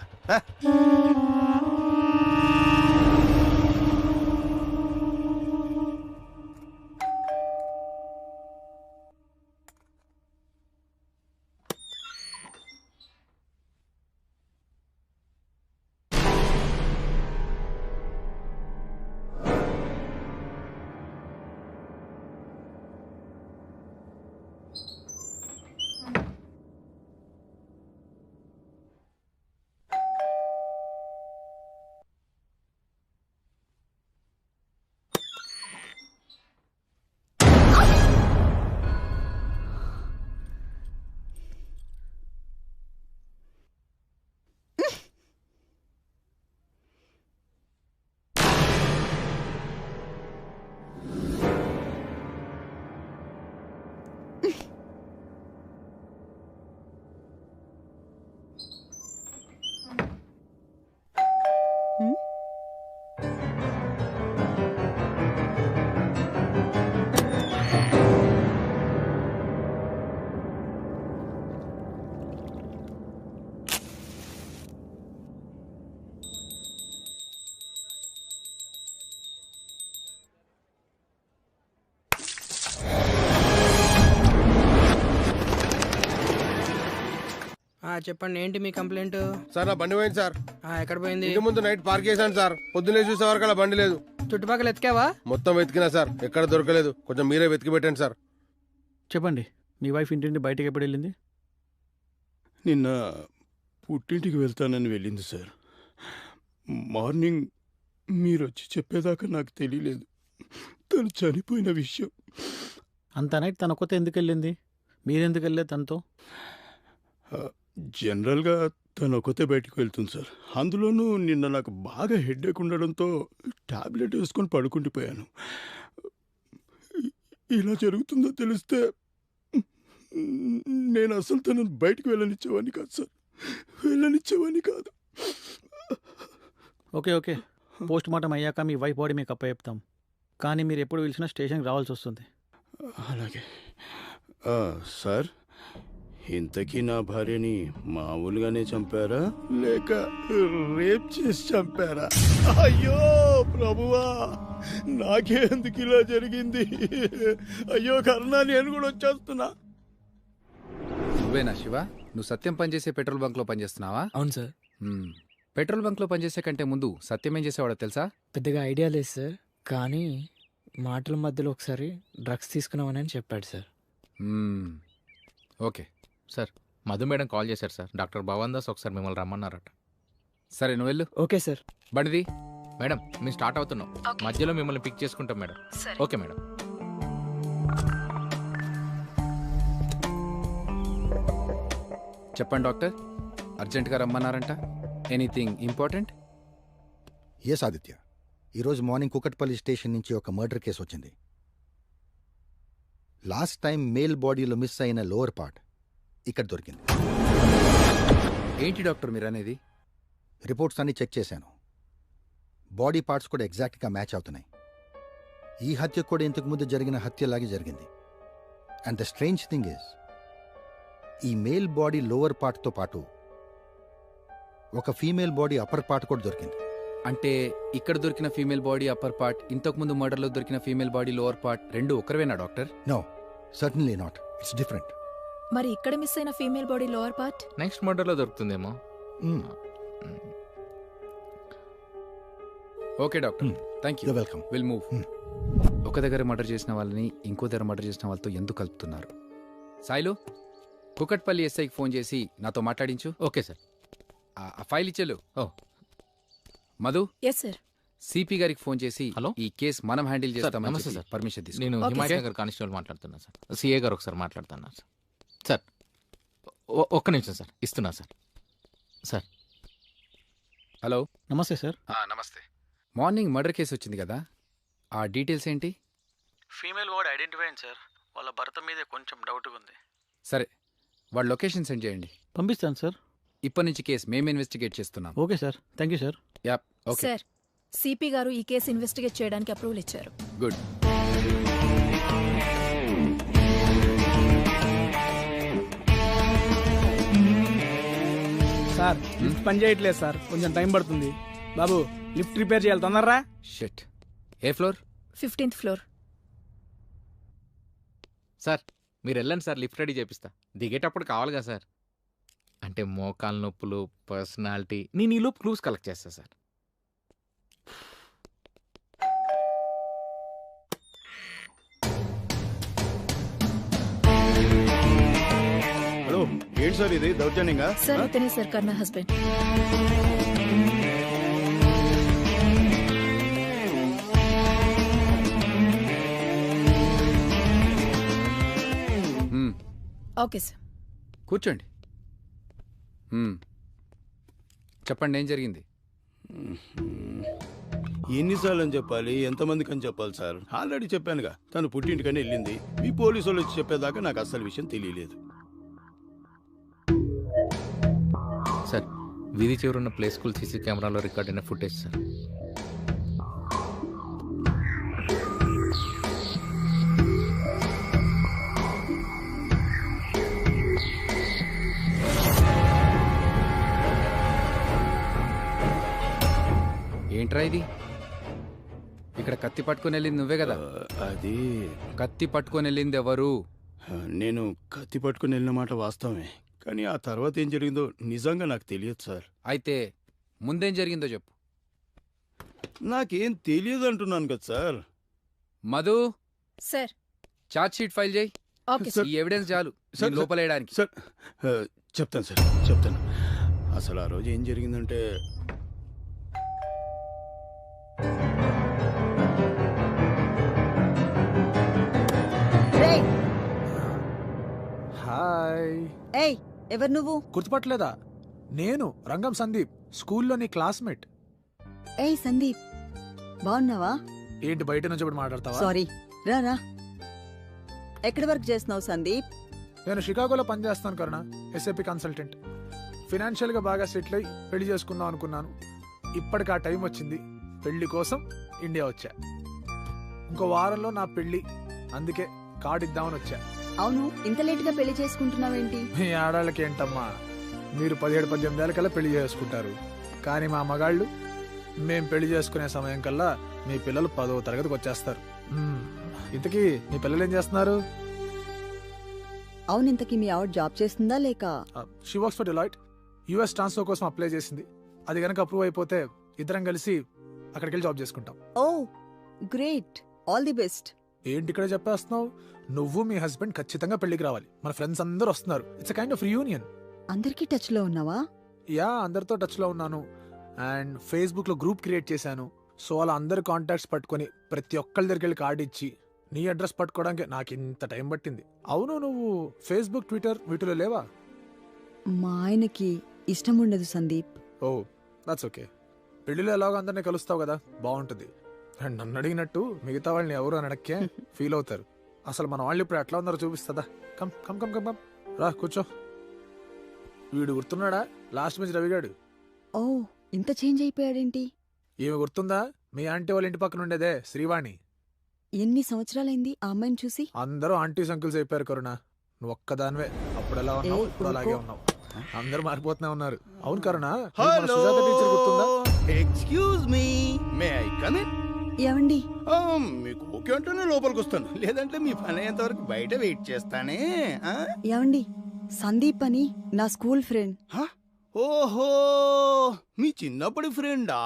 చెప్పండి, ఏంటి మీ కంప్లైంట్? సార్ నా బండి పోయింది సార్. ఎక్కడ పోయింది? ఇంటి ముందు నైట్ పార్క్ చేశాను సార్, పొద్దున్నే చూసే వరకు అలా బండి లేదు. చుట్టుపక్కల ఎతికావా? మొత్తం వెతికినా సార్, ఎక్కడ దొరకలేదు. కొంచెం మీరే వెతికి పెట్టండి సార్. చెప్పండి, మీ వైఫ్ ఇంటి బయటకి ఎప్పుడు వెళ్ళింది? నిన్న పుట్టింటికి వెళ్తానని వెళ్ళింది సార్. మార్నింగ్ మీరు వచ్చి చెప్పేదాకా నాకు తెలియలేదు తను చనిపోయిన విషయం. అంత నైట్ తన కొత్త ఎందుకు వెళ్ళింది? మీరెందుకు వెళ్ళలేదు తనతో? జనరల్గా తను ఒకతే బయటికి వెళ్తుంది సార్. అందులోనూ నిన్న నాకు బాగా హెడ్ఏక్ ఉండడంతో టాబ్లెట్ వేసుకొని పడుకుండిపోయాను. ఇలా జరుగుతుందో తెలిస్తే నేను అసలు తనను బయటికి వెళ్ళనిచ్చేవాడిని కాదు సార్, వెళ్ళనిచ్చేవాడిని కాదు. ఓకే ఓకే, పోస్ట్ మార్టం అయ్యాక మీ వైఫ్ బాడీ మీకు అప్పచెప్తాం. కానీ మీరు ఎప్పుడు పిలిచినా స్టేషన్కి రావాల్సి వస్తుంది. అలాగే సార్. ఇంతకీ నా భార్యని మామూలుగానే చంపారా లేక రేప్ చేసి చంపారా? అయ్యో ప్రభువా, నాకే ఎందుకు ఇలా జరిగింది? అయ్యో కర్ణ, నేను కూడా వచ్చేస్తున్నా. నువ్వేనా శివ? నువ్వు సత్యం పనిచేసే పెట్రోల్ బంక్లో పనిచేస్తున్నావా? అవును సార్. పెట్రోల్ బంక్లో పనిచేసే కంటే ముందు సత్యం ఏం చేసేవాడో తెలుసా? పెద్దగా ఐడియా లేదు సార్, కానీ మాటల మధ్యలో ఒకసారి డ్రగ్స్ తీసుకున్నామని చెప్పాడు sir. Okay sir, Madhu madam call చేశారు సార్. డాక్టర్ భవన్ దాస్ ఒకసారి మిమ్మల్ని రమ్మన్నారట. సరే నువ్వు వెళ్ళు. Okay sir. బండిది. మేడం మేము స్టార్ట్ అవుతున్నాం, మధ్యలో మిమ్మల్ని పిక్ చేసుకుంటాం మేడం. Okay madam. చెప్పండి డాక్టర్, అర్జెంటుగా రమ్మన్నారంట. Anything important? ఎస్ ఆదిత్య, ఈరోజు మార్నింగ్ కుకట్పల్లి స్టేషన్ నుంచి ఒక మర్డర్ కేసు వచ్చింది. లాస్ట్ టైం మేల్ బాడీలో మిస్ అయిన లోవర్ పార్ట్ ఇక్కడ దొరికింది. ఏంటి డాక్టర్ మీరు అనేది? రిపోర్ట్స్ అన్ని చెక్ చేశాను. బాడీ పార్ట్స్ కూడా ఎగ్జాక్ట్గా మ్యాచ్ అవుతున్నాయి. ఈ హత్య కూడా ఇంతకుముందు జరిగిన హత్యలాగే జరిగింది. And the strange thing is, ఈ మేల్ బాడీ లోవర్ పార్ట్తో పాటు ఒక ఫీమేల్ బాడీ అప్పర్ పార్ట్ కూడా దొరికింది. అంటే ఇక్కడ దొరికిన ఫీమేల్ బాడీ అప్పర్ పార్ట్, ఇంతకుముందు మర్డర్లో దొరికిన ఫీమేల్ బాడీ లోవర్ పార్ట్ రెండు ఒకరివేనా doctor? No, certainly not. It's different. మరి ఇక్కడ మిస్ అయిన female body lower part next మర్డర్లో దొరుకుతుందేమో. Okay doctor, thank you. Welcome. Will move. ఒక దగ్గర మర్డర్ చేసిన వాళ్ళని ఇంకో దగ్గర మర్డర్ చేసిన వాళ్ళతో ఎందుకు కలుపుతున్నారు? సాయిలు, కుకట్పల్లి ఎస్ఐకి ఫోన్ చేసి నాతో మాట్లాడించు. Okay sir. ఆ ఫైల్ ఇచ్చేలు. ఓ మధు. Yes sir. సిపి గారికి ఫోన్ చేసి హలో, ఈ కేసు మనం హ్యాండిల్ చేస్తామని నమస్తే సార్. పర్మిషన్ తీసుకు. నేను హిమాయత్ నగర్ కానిస్టేబుల్ మాట్లాడుతున్నా సార్. సిఏ గారు ఒకసారి మాట్లాడుతున్నా సార్. సార్ ఒక్క నిమిషం సార్, ఇస్తున్నా సార్. Sir hello. నమస్తే సార్. నమస్తే. మార్నింగ్ మర్డర్ కేసు వచ్చింది కదా, ఆ డీటెయిల్స్ ఏంటి? ఫీమేల్ బాడీ ఐడెంటిఫై అయింది సార్. వాళ్ళ భర్త మీదే కొంచెం డౌట్గా ఉంది. సరే, వాళ్ళ లొకేషన్ సెండ్ చేయండి. పంపిస్తాను సార్. ఇప్పటి నుంచి కేసు మేము ఇన్వెస్టిగేట్ చేస్తున్నాం. Okay sir, thank you sir. App. Okay sir, CP గారు ఈ కేసు ఇన్వెస్టిగేట్ చేయడానికి అప్రూవల్ ఇచ్చారు. గుడ్. సార్ లిఫ్ట్ పని చేయట్లేదు సార్, కొంచెం టైం పడుతుంది. బాబు లిఫ్ట్ రిపేర్ చేయాలి, తొందరరా. షిట్. ఏ ఫ్లోర్? 15th floor. సార్ మీరు వెళ్ళండి సార్, లిఫ్ట్ రెడీ చేపిస్తా. దిగేటప్పుడు కావాలిగా సార్, అంటే మోకాలు నొప్పులు, పర్సనాలిటీ. నేను ఈ లోపు క్లూస్ కలెక్ట్ చేస్తా సార్. హలో, ఏంటి సార్ ఇది దౌర్జన్యంగా? సార్ ఇతనే సార్ కర్ణ హస్బెండ్. ఓకే సార్, కూర్చోండి. చెప్పండి, ఏం జరిగింది? ఎన్నిసార్లు అని చెప్పాలి, ఎంతమందికి అని చెప్పాలి సార్? ఆల్రెడీ చెప్పానుగా, తను పుట్టింటికని వెళ్ళింది. మీ పోలీసు వాళ్ళు వచ్చి చెప్పేదాకా నాకు అసలు విషయం తెలియలేదు. సార్ వీధి చివరున్న ప్లే స్కూల్ సీసీ కెమెరాలో రికార్డ్ అయిన ఫుటేజ్ సార్. ఏంట్రా ఇది? ఇక్కడ కత్తి పట్టుకొని వెళ్ళింది నువ్వే కదా? అది కత్తి పట్టుకొని వెళ్ళింది ఎవరు? నేను కత్తి పట్టుకుని వెళ్ళిన మాట వాస్తవమే, కానీ ఆ తర్వాత ఏం జరిగిందో నిజంగా నాకు తెలియదు సార్. అయితే ముందేం జరిగిందో చెప్పు. నాకేం తెలియదు అంటున్నాను కదా sir. Madhu sir, charge sheet file చేయి. ఓకే ఈ ఎవిడెన్స్ చాలు లోపలేయడానికి. సార్ చెప్తాను సార్, చెప్తాను. అసలు ఆ రోజు ఏం జరిగిందంటే, హాయ్. ఏయ్, ఎవరు నువ్వు? గుర్తుపట్టలేదా? నేను రంగం సందీప్, స్కూల్లో నీ క్లాస్మేట్. ఏయ్ సందీప్, బాగున్నావా? ఏంటి బయట నుంచి ఇప్పుడు మాట్లాడతావా? సారీ, రా రా. ఎక్కడి వర్క్ చేస్తున్నావు సందీప్? నేను షికాగోలో పనిచేస్తాను కరుణ, ఎస్ఏపి కన్సల్టెంట్. ఫినాన్షియల్గా బాగా సెటిల్ అయ్యి పెళ్లి చేసుకుందాం అనుకున్నాను. ఇప్పటికి ఆ టైం వచ్చింది. పెళ్లి కోసం ఇండియా వచ్చా. ఇంకో వారంలో నా పెళ్లి, అందుకే కార్డు ఇద్దామని వచ్చా. అవును, ఇంత లేట్ గా పెళ్లి చేసుకుంటున్నావేంటి? మీ ఆడాళ్ళకి ఏంటమ్మా, మీరు 17-18 ఏళ్ళ కల్లా పెళ్లి చేసుకుంటారు. కానీ మా మగాళ్ళు మేం పెళ్లి చేసుకునే సమయం కల్లా మీ పిల్లలు 10వ తరగతికి వచ్చేస్తారు. ఇంతకీ మీ పిల్లలు ఏం చేస్తున్నారు? అవును, ఇంతకీ మీ ఆవిడ జాబ్ చేస్తుందా లేక? She works for Deloitte. US transfer కోసం అప్లై చేసింది. అది కనుక అప్రూవ్ అయిపోతే ఇద్దరం కలిసి అక్కడికి వెళ్ళి జాబ్ చేసుకుంటాం. ఓ గ్రేట్, ఆల్ ది బెస్ట్. ఏంటి ఇక్కడ చెప్పేస్తున్నావు? నువ్వు మీ హస్బెండ్ ఖచ్చితంగా పెళ్లికి రావాలి. మన ఫ్రెండ్స్ అందరూ వస్తున్నారు. It's kind of reunion. అందరికీ టచ్ లో ఉన్నావా? యా, అందరితో టచ్ లో ఉన్నాను. అండ్ ఫేస్బుక్ లో గ్రూప్ క్రియేట్ చేశాను. సో అలా అందరి కాంటాక్ట్స్ పట్టుకొని ప్రతి ఒక్కరి దగ్గరికి వెళ్ళి కార్డు ఇచ్చి నీ అడ్రస్ పట్టుకోవడానికి నాకు ఇంత టైం పట్టింది. అవును, నువ్వు ఫేస్బుక్, ట్విట్టర్ వీటిలో లేవా? మా ఆయనకి ఇష్టం ఉండదు సందీప్. ఓ దట్స్ ఓకే. పెళ్లిలో ఎలాగో అందరినీ కలుస్తావు కదా, బాగుంటుంది. అండ్ నన్ను అడిగినట్టు మిగతా వాళ్ళని ఎవరు అని అడక్కే ఫీల్ అవుతారు. అసలు మన వాళ్ళు ఇప్పుడు ఎట్లా ఉన్నారో చూపిస్తుందా? కమ్ కమ్ కమ్ కమ్ రా కూర్చో. వీడు గుర్తున్నాడా? Last bench రవిగాడు. ఓ, ఇంత చేంజ్ అయిపోయాడేంటి? ఈమె గుర్తుందా? మీ ఆంటీ వాళ్ళ ఇంటి పక్కన ఉండేదే శ్రీవాణి. ఎన్ని సంవత్సరాలైంది ఆ అమ్మాయిని చూసి? అందరూ ఆంటీస్ అంకుల్స్ అయిపోయారు కరుణ. నువ్వు ఒక్కదానివే. అప్పుడు ఎలా ఉన్నావు, ఇప్పుడు అలాగే ఉన్నావు. అందరూ మారిపోతూనే ఉన్నారు. అవును కరుణ, టీచర్ గుర్తుందా? Excuse me, may I come in? ఏమండి? మీకు ఓకే అంటేనే లోపలికి వస్తాను, లేదంటే మీ పని అయ్యేంత వరకు బయట వెయిట్ చేస్తానే. ఏమండి, సందీప్ అని నా స్కూల్ ఫ్రెండ్. ఓహో, మీ చిన్నప్పటి ఫ్రెండా?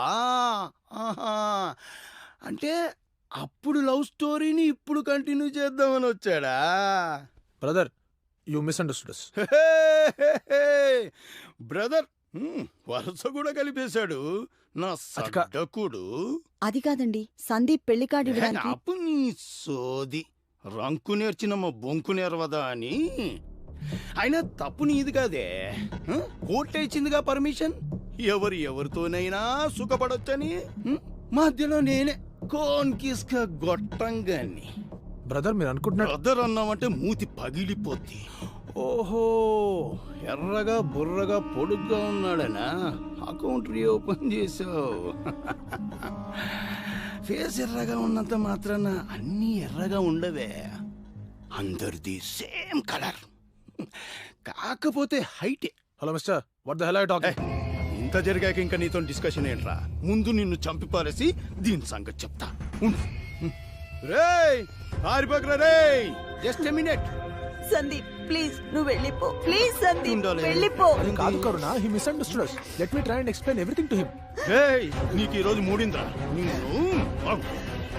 అంటే అప్పుడు లవ్ స్టోరీని ఇప్పుడు కంటిన్యూ చేద్దామని వచ్చాడా? Brother, you misunderstood us. Brother వరుస కూడా కలిపేశాడు నా సడ్డకుడు. అది కాదండి, సందీప్ పెళ్లి కార్డు ఇవ్వడానికి. అప్పు నీ సోది, రంకు నేర్చిన మా బొంకు నేర్వదా అని. అయినా తప్పు నీది కాదే, కోర్టు ఇచ్చిందిగా పర్మిషన్. ఎవరితోనైనా సుఖపడొచ్చని. మధ్యలో నేనే కోన్ కిస్క గొట్టంగాన్ని. బ్రదర్, మీరు అనుకుంటున్నారు బ్రదర్ అన్నామంటే మూతి పగిలిపోద్ది. ఓహో, ఎర్రగా బుర్రగా పొడుగ్గా ఉన్నాడనా అకౌంట్ రీఓపెన్ చేసావు? ఫేస్ ఎర్రగా ఉన్నంత మాత్రాన అన్నీ ఎర్రగా ఉండవే. అందరిది సేమ్ కలర్, కాకపోతే హైటే. Hello mister, what the hell are you talking? ఇంత జరిగాక ఇంకా నీతో డిస్కషన్ ఏంట్రా? ముందు నిన్ను చంపి పారేసి దీని సంగతి చెప్తా. రేయ్ ఆరిపోకరా రేయ్, just a minute. Sandeep please, నువ్వు వెళ్ళిపో. ప్లీజ్ సందీప్ వెళ్ళిపో. అది కాదు Karuna, he misunderstood us. Let me try and explain everything to him. రేయ్, నీకు ఈ రోజు మూడింద్రా. నిన్ను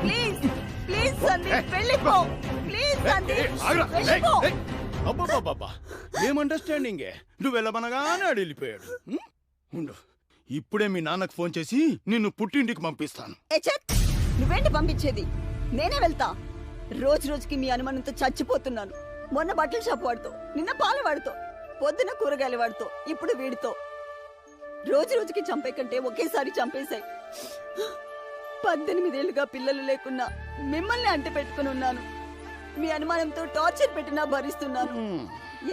ప్లీజ్ ప్లీజ్ సందీప్ వెళ్ళిపో. ప్లీజ్ సందీప్ వెళ్ళిపో. అబ్బబ్బబ్బబ్బా, ఏం అండర్స్టాండింగే. నువ్వు వెళ్ళమనగానే ఆడు వెళ్ళిపోయాడు. ఉండు, ఇప్పుడే మీ నాన్నకు ఫోన్ చేసి నిన్ను పుట్టింటికి పంపిస్తాను. నువ్వేంటి పంపించేది? నేనే వెళ్తా. రోజు రోజుకి మీ అనుమానంతో చచ్చిపోతున్నాను. మొన్న బట్టల షాప్ వాడితో, నిన్న పాల వాడితో, పొద్దున కూరగాయల వాడితో, ఇప్పుడు వీడితో. రోజు రోజుకి చంపే కంటే ఒకేసారి చంపేశాయి. 18 ఏళ్లుగా పిల్లలు లేకున్నా మిమ్మల్ని అంటి పెట్టుకుని ఉన్నాను. మీ అనుమానంతో టార్చర్ పెట్టినా భరిస్తున్నాను.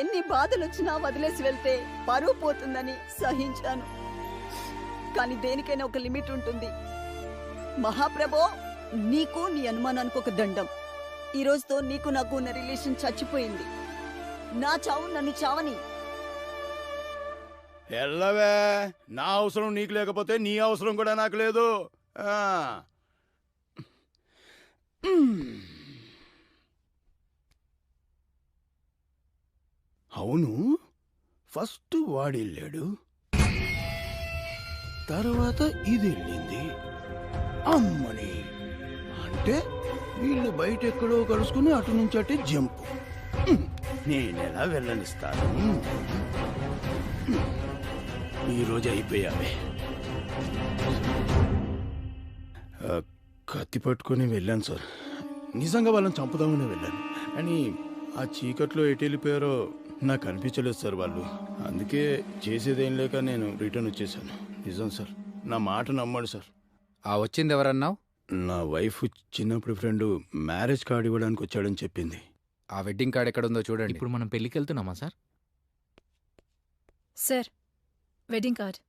ఎన్ని బాధలు వచ్చినా వదిలేసి వెళ్తే పరువు పోతుందని సహించాను. కానీ దేనికైనా ఒక లిమిట్ ఉంటుంది. మహాప్రభో, నీకు నీ అనుమానానికి ఒక దండం. ఈ రోజుతో నీకు నాకు ఉన్న రిలేషన్ చచ్చిపోయింది. నా చావు నన్ను చావని. ఎల్లవే, నా అవసరం నీకు లేకపోతే నీ అవసరం కూడా నాకు లేదు. అవును, ఫస్ట్ వాడెళ్ళాడు, తర్వాత ఇది వెళ్ళింది. అమ్మని అంటే వీళ్ళు బయట ఎక్కడో కలుసుకుని అటు నుంచి అటే జంపు. నేనెలా వెళ్ళనిస్తాను? ఈరోజు అయిపోయావే. కత్తి పట్టుకొని వెళ్ళాను సార్. నిజంగా వాళ్ళని చంపుదామని వెళ్ళాను, కానీ ఆ చీకట్లో ఎటు వెళ్ళిపోయారో నాకు అనిపించలేదు సార్ వాళ్ళు, అందుకే చేసేదేం లేక నేను రిటర్న్ వచ్చేసాను. నిజం సార్, నా మాట నమ్మండి సార్. ఆ వచ్చింది ఎవరన్నావు? నా వైఫ్ చిన్నప్పుడు ఫ్రెండ్ మ్యారేజ్ కార్డు ఇవ్వడానికి వచ్చాడని చెప్పింది. ఆ వెడ్డింగ్ కార్డ్ ఎక్కడుందో చూడండి. ఇప్పుడు మనం పెళ్ళికి వెళ్తున్నామా సార్? Sir, wedding card.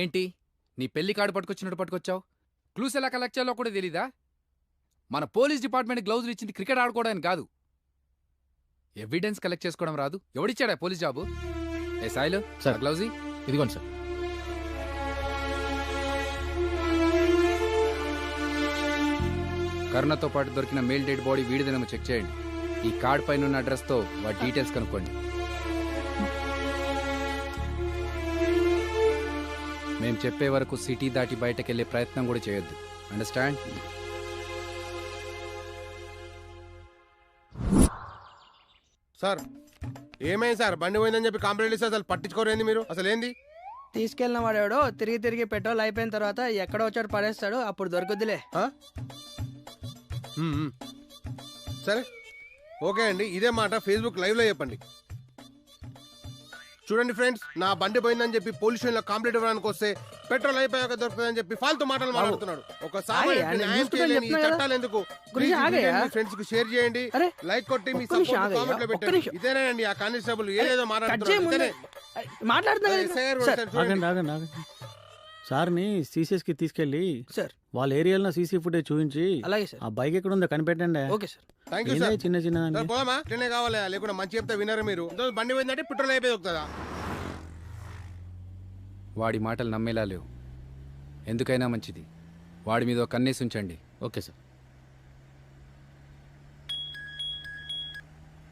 ఏంటి నీ పెళ్లి కార్డు పట్టుకొచ్చినట్టు పట్టుకొచ్చావు? క్లూస్ ఎలా కలెక్ట్ చేయాలో కూడా తెలీదా? మన పోలీస్ డిపార్ట్మెంట్ గ్లౌజులు ఇచ్చింది క్రికెట్ ఆడుకోవడానికి కాదు, ఎవిడెన్స్ కలెక్ట్ చేసుకోవడం రాదు. ఎవడిచ్చాడా పోలీస్ జాబు? ఏ సాయిలు సార్, గ్లౌజీ ఇదిగోండి సార్. కరుణతో పాటు దొరికిన మేల్ డెడ్ బాడీ వీడిదేమో చెక్ చేయండి. ఈ కార్డ్ పైన ఉన్న అడ్రస్తో వాటి డీటెయిల్స్ కనుక్కోండి. మేం చెప్పే వరకు సిటీ దాటి బయటకెళ్లే ప్రయత్నం కూడా చేయొద్దు. అండర్స్టాండ్? సార్ ఏమైంది సార్? బండి పోయిందని చెప్పి కంప్లైంట్ ఇస్తే అసలు పట్టించుకోరేంది మీరు? అసలు ఏంది? తీసుకెళ్ళిన వాడేవాడో తిరిగి తిరిగి పెట్రోల్ అయిపోయిన తర్వాత ఎక్కడో వచ్చాడు పడేస్తాడు, అప్పుడు దొరకద్దులే. సరే ఓకే అండి, ఇదే మాట ఫేస్బుక్ లైవ్లో చెప్పండి. చూడండి ఫ్రెండ్స్, నా బండి పోయిందని చెప్పి పోలీస్ స్టేషన్లో కంప్లైంట్ ఇవ్వడానికి వస్తే పెట్రోల్ అయిపోయాక దొరుకుతుందని చెప్పి ఫాల్తూ మాటలు మాట్లాడుతున్నాడు. ఒకసారి చట్టాలు ఎందుకు? ఫ్రెండ్స్ కి షేర్ చేయండి, లైక్ కొట్టి మీ సపోర్ట్ కామెంట్ లో పెట్టండి. ఇదేనండి ఆ కానిస్టేబుల్ ఏదేదో మాట్లాడుతున్నాడు. సార్ని సీసీఎస్కి తీసుకెళ్ళి వాళ్ళ ఏరియాలో సీసీ ఫుటేజ్ చూపించి ఆ బైక్ ఎక్కడ ఉందో కనిపెట్టండి. చిన్న చిన్న పోదామా? ఇట్లనే కావాలి, లేకుండా మంచి చెప్తే వినరు మీరు. బండి పోయిందంటే పెట్రోల్ అయిపోయి దొరుకుతుందా? వాడి మాటలు నమ్మేలా లేవు. ఎందుకైనా మంచిది వాడి మీద ఒక కన్నేసి ఉంచండి. Okay sir.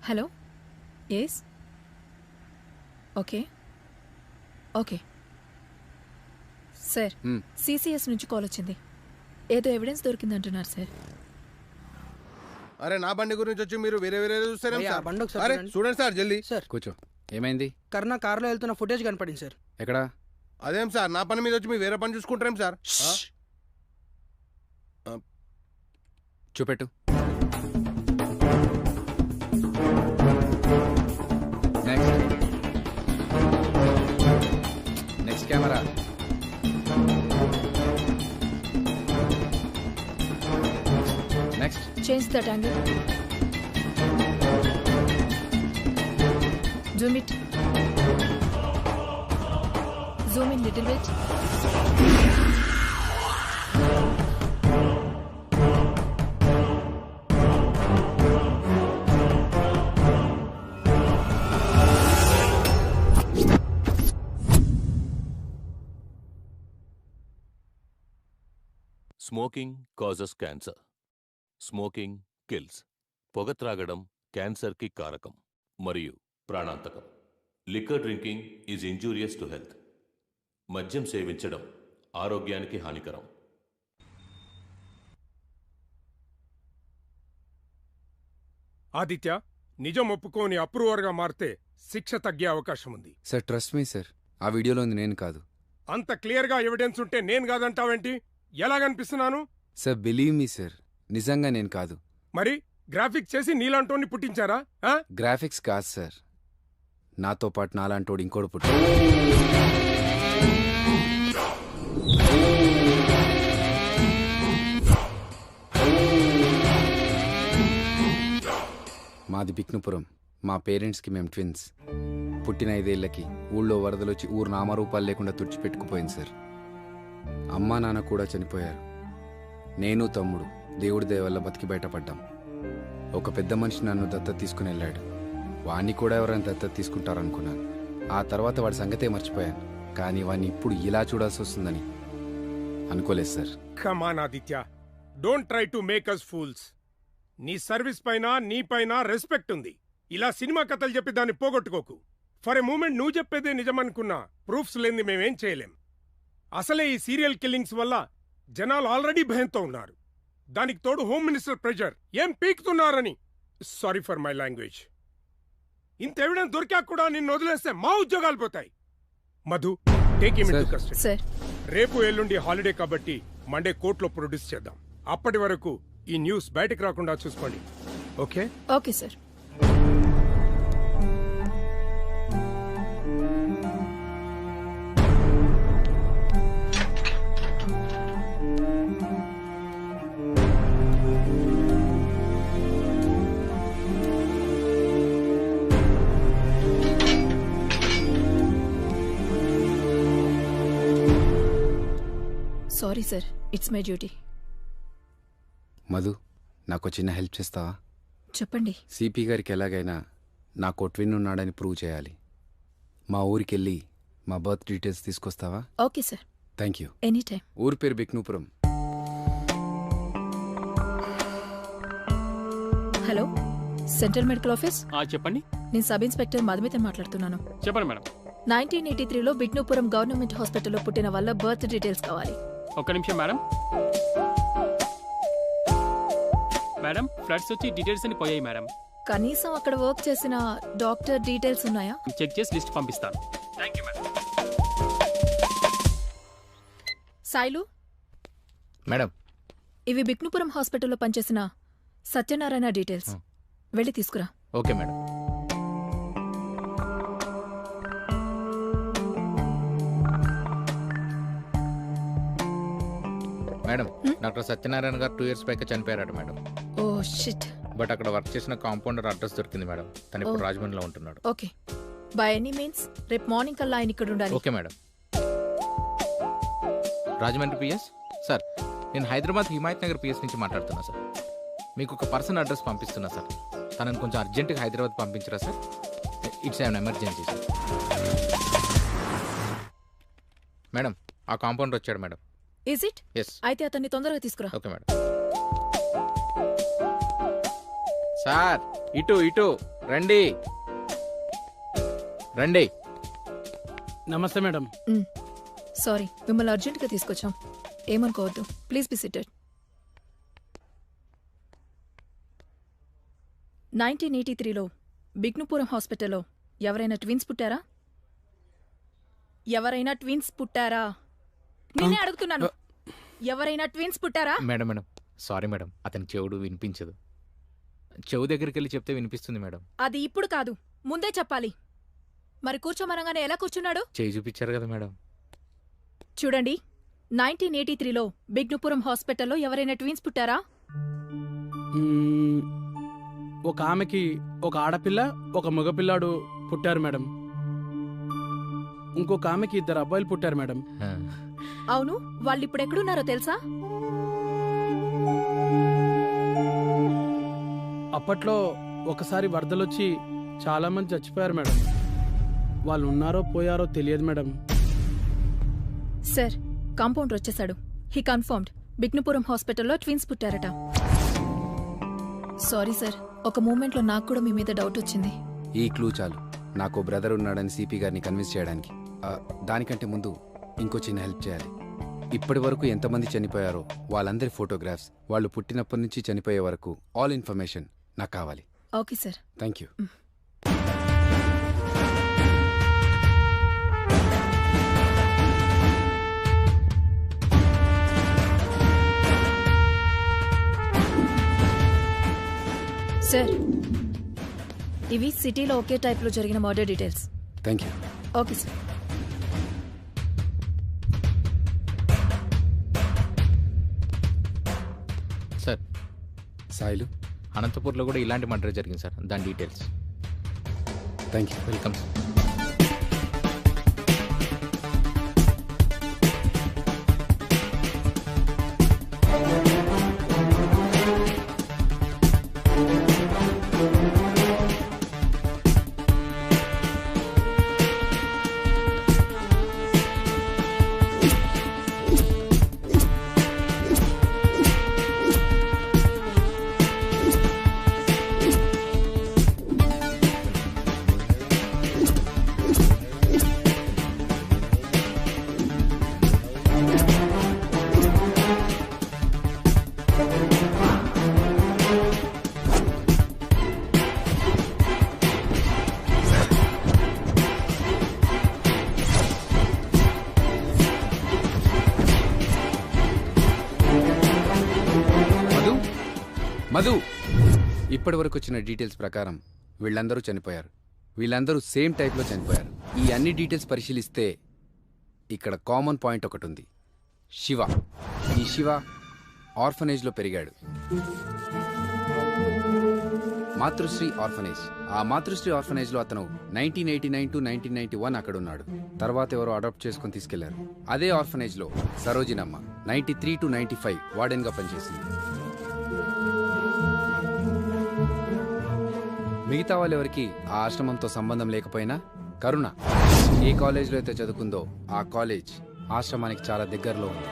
Hello, yes, okay okay sir. CCS నుంచి కాల్ వచ్చింది, ఏదో ఎవిడెన్స్ దొరికిందంటున్నారు సార్. అరే నా బండి గురించి వచ్చి మీరు వేరే వేరే చూస్తారా? చూడండి సార్, జల్దీ సార్. కూర్చో. ఏమైంది? కర్ణ కారులో వెళ్తున్న ఫుటేజ్ కనపడింది సార్. ఎక్కడా? అదేం సార్, నా పని మీద వచ్చి మీరు వేరే పని చూసుకుంటారేం సార్? చూపెట్టు. Next camera. Next. Change that angle. Zoom it. Zoom in little bit. Smoking causes cancer. Smoking kills. పొగ త్రాగడం క్యాన్సర్కి కారకం మరియు ప్రాణాంతకం. Liquor drinking is injurious to health. మద్యం సేవించడం ఆరోగ్యానికి హానికరం. ఆదిత్య, నిజం ఒప్పుకోని అప్రూవర్గా మారితే శిక్ష తగ్గే అవకాశం ఉంది. సార్ ట్రస్ట్ మీ సార్, ఆ వీడియోలో ఉంది నేను కాదు. అంత క్లియర్గా ఎవిడెన్స్ ఉంటే నేను కాదంటావేంటి? ఎలాగనిపిస్తున్నాను? సార్ బిలీవ్ మీ సార్, నిజంగా నేను కాదు. మరి గ్రాఫిక్స్ చేసి నీలాంటోని పుట్టించారా? గ్రాఫిక్స్ కాదు సార్, నాతో పాటు నాలాంటోడు ఇంకోడు పుట్టాడు. మాది బిక్నుపురం. మా పేరెంట్స్కి మేము ట్విన్స్. పుట్టిన 5 ఏళ్లకి ఊళ్ళో వరదలొచ్చి ఊరు నామరూపాలు లేకుండా తుడిచిపెట్టుకుపోయింది సార్. అమ్మా నాన్న కూడా చనిపోయారు. నేను తమ్ముడు దేవుడి దయ వల్ల బతికి బయటపడ్డాం. ఒక పెద్ద మనిషి నన్ను దత్తత తీసుకుని వెళ్ళాడు. వాణ్ణి కూడా ఎవరైనా దత్తత తీసుకుంటారనుకున్నాను. ఆ తర్వాత వాడి సంగతే మర్చిపోయాను. కానీ వాణ్ణి ఇప్పుడు ఇలా చూడాల్సి వస్తుందని అనుకోలేదు sir. Come on Aditya, don't try to make us fools. నీ సర్వీస్ పైన నీ పైన రెస్పెక్ట్ ఉంది. ఇలా సినిమా కథలు చెప్పి దాన్ని పోగొట్టుకోకు. ఫర్ ఎ మూమెంట్ నువ్వు చెప్పేదే నిజమనుకున్నా ప్రూఫ్స్ లేని మేమేం చేయలేం. అసలే ఈ సీరియల్ కిల్లింగ్స్ వల్ల జనాలు ఆల్రెడీ భయంతో ఉన్నారు. దానికి తోడు హోమ్ మినిస్టర్ ప్రెషర్. ఏం పీకుతున్నారని. Sorry for my language. ఇంత ఎవిడెన్స్ దొరికాక కూడా నిన్ను వదిలేస్తే మా ఉద్యోగాలు పోతాయి. Madhu, take him into custody. రేపు ఎల్లుండి హాలిడే కాబట్టి మండే కోర్టులో ప్రొడ్యూస్ చేద్దాం. అప్పటి వరకు ఈ న్యూస్ బయటకు రాకుండా చూసుకోండి. Okay okay sir. Sorry sir, it's my duty. Madhu, నాకు చిన్న హెల్ప్ చేస్తావా? చెప్పండి. సిపి గారికి ఎలాగైనా నాకు ట్విన్ ఉన్నాడని ప్రూవ్ చేయాలి. మా ఊరికెళ్ళి మా బర్త్ డీటెయిల్స్ తీసుకొస్తావా? Okay sir. Thank you. Any time. ఊరి పేరు Biknoorpuram. Hello, central medical office. చెప్పండి. నేను సబ్ ఇన్స్పెక్టర్ మధుమితని మాట్లాడుతున్నాను. చెప్పండి మేడం. 1983లో బిక్నూపురం గవర్నమెంట్ హాస్పిటల్లో పుట్టిన వాళ్ళ బర్త్ డీటెయిల్స్ కావాలి. ఒక్క నిమిషం మేడం. మేడం, ఫ్లడ్స్ వచ్చి డీటెయిల్స్ అని పోయాయి మేడం. కనీసం అక్కడ వర్క్ చేసిన డాక్టర్ డీటెయిల్స్ ఉన్నాయా? చెక్ చేసి లిస్ట్ పంపిస్తాను. Thank you madam. Sailu madam, ఇవి బిక్నూపురం హాస్పిటల్లో పనిచేసిన సత్యనారాయణ డీటెయిల్స్. వెళ్ళి తీసుకురా. Okay madam. Madam, doctor Satyanarayana garu 2 years పైగా చనిపోయారట మేడం. Oh shit. బట్ అక్కడ వర్క్ చేసిన కాంపౌండర్ అడ్రస్ దొరికింది మేడం. తను ఇప్పుడు ఓ. రాజమండ్రిలో ఉంటున్నాడు. ఓకే, బై ఎనీ మీన్స్ రేపు మార్నింగ్ కల్లా ఆయన ఇక్కడ ఉండాలి. Okay madam. Rajahmundry PS sir, నేను హైదరాబాద్ హిమాయత్ నగర్ పిఎస్ నుంచి మాట్లాడుతున్నా సార్. మీకు ఒక పర్సన్ అడ్రస్ పంపిస్తున్నా సార్. తనని కొంచెం అర్జెంటుగా హైదరాబాద్ పంపించరా సార్? ఇట్స్ ఏమైనా ఎమర్జెన్సీ సార్. మేడం, ఆ కాంపౌండర్ వచ్చాడు మేడం. Is it? ఎస్. అయితే అతన్ని తొందరగా తీసుకురా. Okay madam. సార్, ఇటు ఇటు రండి రండి. నమస్తే మేడం. సారీ, మిమ్మల్ని అర్జెంటుగా తీసుకొచ్చాం. ఏమనుకోవద్దు. Please be seated. 1983లో బిక్నూపురం హాస్పిటల్లో ఎవరైనా ట్విన్స్ పుట్టారా? ఎవరైనా ట్విన్స్ పుట్టారా? నేనే అడుగుతున్నాను. ఎవరైనా ట్విన్స్ పుట్టారా? మేడం మేడం, సారీ మేడం, అతని చెవుడు వినిపించదు. చెవు దగ్గరికి వెళ్ళి చెప్తే వినిపిస్తుంది మేడం. అది ఇప్పుడు కాదు, ముందే చెప్పాలి. మరి కూర్చోమనగానే ఎలా కూర్చున్నాడు? చేయి చూపించారు కదా మేడం. చూడండి, 1983లో బిక్నూపురం హాస్పిటల్లో ఎవరైనా ట్విన్స్ పుట్టారా? ఒక ఆమెకి ఒక ఆడపిల్ల ఒక మగపిల్లాడు పుట్టారు మేడం. ఇంకొక ఆమెకి 2 అబ్బాయిలు పుట్టారు మేడం. అవును, వాళ్ళు ఇప్పుడు ఎక్కడున్నారో తెలుసా? అప్పట్లో ఒకసారి వరదలొచ్చి చాలా మంది చచ్చిపోయారు మేడం. వాళ్ళు ఉన్నారో పోయారో తెలియదు మేడం. సార్, కాంపౌండర్ వచ్చేశాడు. హీ కన్ఫర్మ్డ్ బిక్నూపురం హాస్పిటల్లో ట్విన్స్ పుట్టారట. సారీ సార్, ఒక మూమెంట్లో నాకు కూడా మీ మీద డౌట్ వచ్చింది. ఈ క్లూ చాలు నాకు బ్రదర్ ఉన్నాడని సిపి గారిని కన్విన్స్ చేయడానికి. దానికంటే ముందు ఇంకో చిన్న హెల్ప్ చేయాలి. ఇప్పటి వరకు ఎంతమంది చనిపోయారో వాళ్ళందరి ఫోటోగ్రాఫ్స్, వాళ్ళు పుట్టినప్పటి నుంచి చనిపోయే వరకు ఆల్ ఇన్ఫర్మేషన్ నాకు కావాలి. Okay sir. Thank you. Sir, ఇవి సిటీలో ఒకే టైప్లో జరిగిన murder details. Thank you. Okay sir. Sir, Sailu, అనంతపూర్లో కూడా ఇలాంటి మర్డర్ జరిగింది సార్. దాని details. Thank you. Welcome. Madhu, ఇప్పటి వరకు వచ్చిన డీటెయిల్స్ ప్రకారం వీళ్ళందరూ చనిపోయారు. వీళ్ళందరూ సేమ్ టైప్లో చనిపోయారు. ఈ అన్ని డీటెయిల్స్ పరిశీలిస్తే ఇక్కడ కామన్ పాయింట్ ఒకటి ఉంది. శివ. ఈ శివ ఆర్ఫనేజ్లో పెరిగాడు. మాతృశ్రీ ఆర్ఫనేజ్. ఆ మాతృశ్రీ ఆర్ఫనేజ్లో అతను 1989 to 1991 అక్కడ ఉన్నాడు. తర్వాత ఎవరో అడాప్ట్ చేసుకుని తీసుకెళ్లారు. అదే ఆర్ఫనేజ్లో సరోజినమ్మ 93 to 95 వార్డెన్గా పనిచేసింది. మిగతా వాళ్ళెవరికి ఆ ఆశ్రమంతో సంబంధం లేకపోయినా కరుణ ఏ కాలేజ్లో అయితే చదువుకుందో ఆ కాలేజ్ ఆశ్రమానికి చాలా దగ్గరలో ఉంది.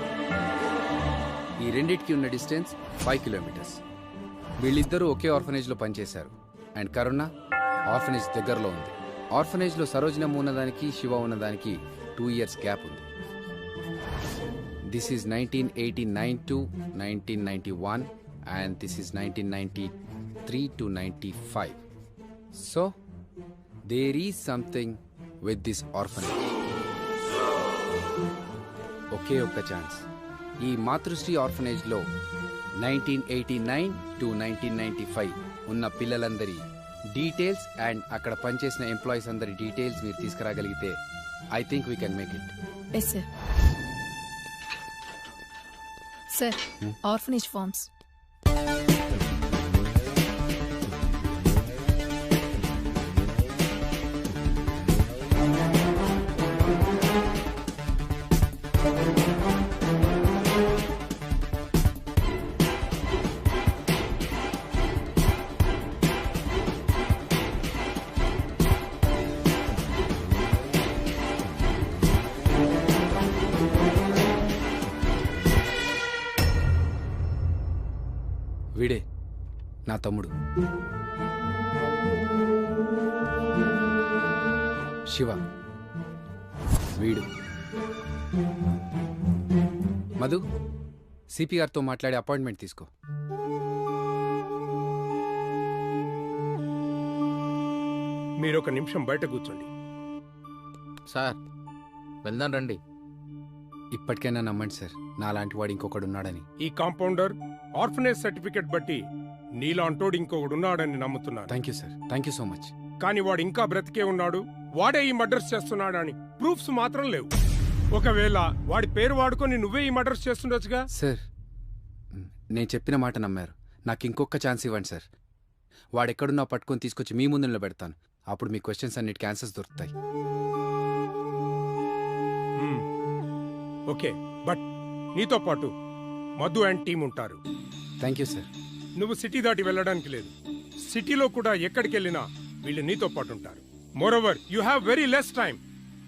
ఈ రెండింటికి ఉన్న డిస్టెన్స్ 5 kilometers. వీళ్ళిద్దరూ ఒకే ఆర్ఫనేజ్లో పనిచేశారు. అండ్ కరుణ ఆర్ఫనేజ్ దగ్గరలో ఉంది. ఆర్ఫనేజ్లో సరోజినమ్మ ఉన్నదానికి శివ ఉన్నదానికి 2 years గ్యాప్ ఉంది. This is 1989 to 1991 and this is 1993 to 95. So, there is something with this orphanage. ఒకే ఒక్క ఛాన్స్. ఈ మాతృశ్రీ ఆర్ఫనేజ్లో 1989 to 1995 ఉన్న పిల్లలందరి డీటెయిల్స్ అండ్ అక్కడ పనిచేసిన ఎంప్లాయీస్ అందరి డీటెయిల్స్ మీరు తీసుకురాగలిగితే I think we can make it. Yes sir. Sir, orphanage forms. వీడే నా తమ్ముడు శివ. వీడు మధు. సిపిఆర్తో మాట్లాడి అపాయింట్మెంట్ తీసుకో. మీరు ఒక నిమిషం బయట కూర్చోండి. సార్ వెళ్దాం రండి. ఇప్పటికైనా నమ్మండి సార్, నాలాంటి వాడు ఇంకొకడున్నాడని. ఈ కాంపౌండర్ ఆర్ఫనేజ్ సర్టిఫికెట్ బట్టి నీలాంటోడు ఇంకొకడున్నాడని నమ్ముతున్నాను. Thank you sir. Thank you so much. కానీ వాడు ఇంకా బ్రతికే ఉన్నాడు, వాడే ఈ మర్డర్స్ చేస్తున్నాడని ప్రూఫ్స్ మాత్రం లేవు. ఒకవేళ వాడి పేరు వాడుకొని నువ్వే ఈ మర్డర్స్ చేస్తుండొచ్చుగా. సార్, నేను చెప్పిన మాట నమ్మారు. నాకు ఇంకొక ఛాన్స్ ఇవ్వండి సార్. వాడెక్కడున్నా పట్టుకొని తీసుకొచ్చి మీ ముందు నిలబెడతాను. అప్పుడు మీ క్వశ్చన్స్ అన్నిటికీ ఆన్సర్స్ దొరుకుతాయి. ఓకే, బట్ నీతో పాటు మధు అండ్ టీం ఉంటారు. Thank you sir. నువ్వు సిటీ దాటి వెళ్ళడానికి లేదు. సిటీలో కూడా ఎక్కడికి వెళ్ళినా వీళ్ళు నీతో పాటు ఉంటారు. Moreover you have very less time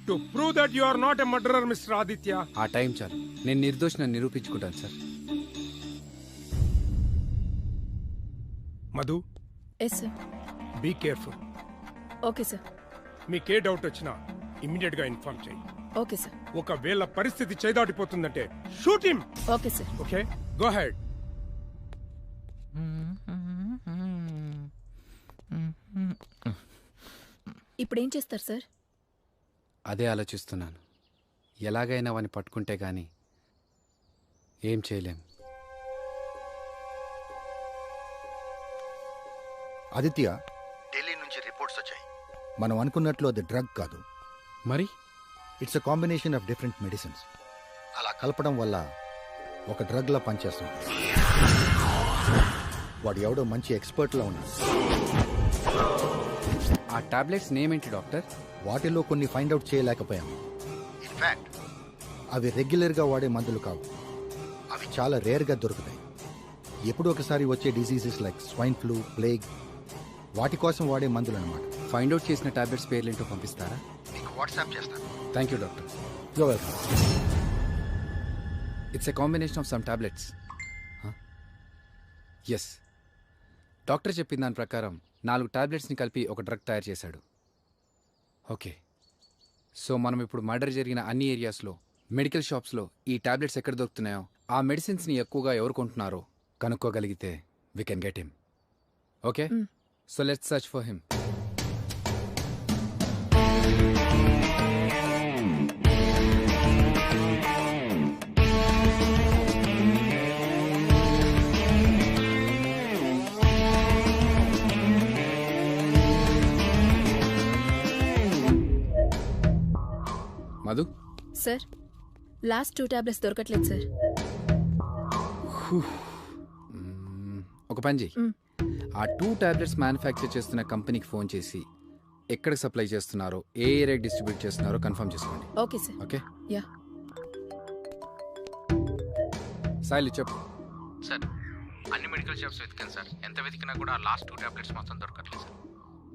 to prove that you are not a murderer mister Aditya. ఆ టైం చాలు. నేను నిర్దోషిని నిరూపించుకుంటాను sir. Madhu. Yes sir. Be careful. Okay sir. మీకే డౌట్ వచ్చినా ఇమ్మీడియట్ గా ఇన్ఫార్మ్ చేయి. Okay sir. ఒకవేళ పరిస్థితి చేదాటిపోతుందంటే shoot him. Okay sir. Okay, go ahead. ఇప్పుడేం చేస్తారు సార్? అదే ఆలోచిస్తున్నాను. ఎలాగైనా వాడిని పట్టుకుంటే గాని ఏం చేయలేం. ఆదిత్య, ఢిల్లీ నుంచి రిపోర్ట్స్ వచ్చాయి. మనం అనుకున్నట్లు అది డ్రగ్ కాదు. మరి it's a combination of different medicines. అలా కలపడం వల్ల ఒక డ్రగ్లా పనిచేస్తుంది. వాడు ఎవడో మంచి ఎక్స్పర్ట్లా ఉన్నాడు. ఆ టాబ్లెట్స్ నేమ్ ఏంటి డాక్టర్? వాటిలో కొన్ని ఫైండ్ అవుట్ చేయలేకపోయాము. ఇన్ఫాక్ట్ అవి రెగ్యులర్గా వాడే మందులు కావు. అవి చాలా రేర్గా దొరుకుతాయి. ఎప్పుడో ఒకసారి వచ్చే diseases like swine flu, plague, వాటి కోసం వాడే మందులు అన్నమాట. ఫైండ్ అవుట్ చేసిన టాబ్లెట్స్ పేర్లేంటో పంపిస్తారా? మీకు వాట్సాప్ చేస్తాను. Thank you doctor. You welcome. It's a combination of some tablets. Yes, doctor చెప్పిన దాని ప్రకారం 4 టాబ్లెట్స్ని కలిపి ఒక డ్రగ్ తయారు చేశాడు. ఓకే, సో మనం ఇప్పుడు మర్డర్ జరిగిన అన్ని ఏరియాస్లో, మెడికల్ షాప్స్లో ఈ టాబ్లెట్స్ ఎక్కడ దొరుకుతున్నాయో, ఆ మెడిసిన్స్ని ఎక్కువగా ఎవరు కొంటున్నారో కనుక్కోగలిగితే we can get him. Okay, so let's search for him. Sir last 2 tablets దొరకట్లేదు సార్. ఒక పని చెయ్యి, ఆ 2 టాబ్లెట్స్ మ్యానుఫ్యాక్చర్ చేస్తున్న కంపెనీకి ఫోన్ చేసి ఎక్కడికి సప్లై చేస్తున్నారో, ఏ ఏరియాకి డిస్ట్రిబ్యూట్ చేస్తున్నారో కన్ఫర్మ్ చేసుకోండి. Okay sir. Okay. Yeah Sailu చెప్పు. సార్ అన్ని మెడికల్ షాప్స్ వెతికాను సార్. ఎంత వెతికినా కూడా ఆ లాస్ట్ 2 టాబ్లెట్స్ మాత్రం దొరకట్లేదు సార్.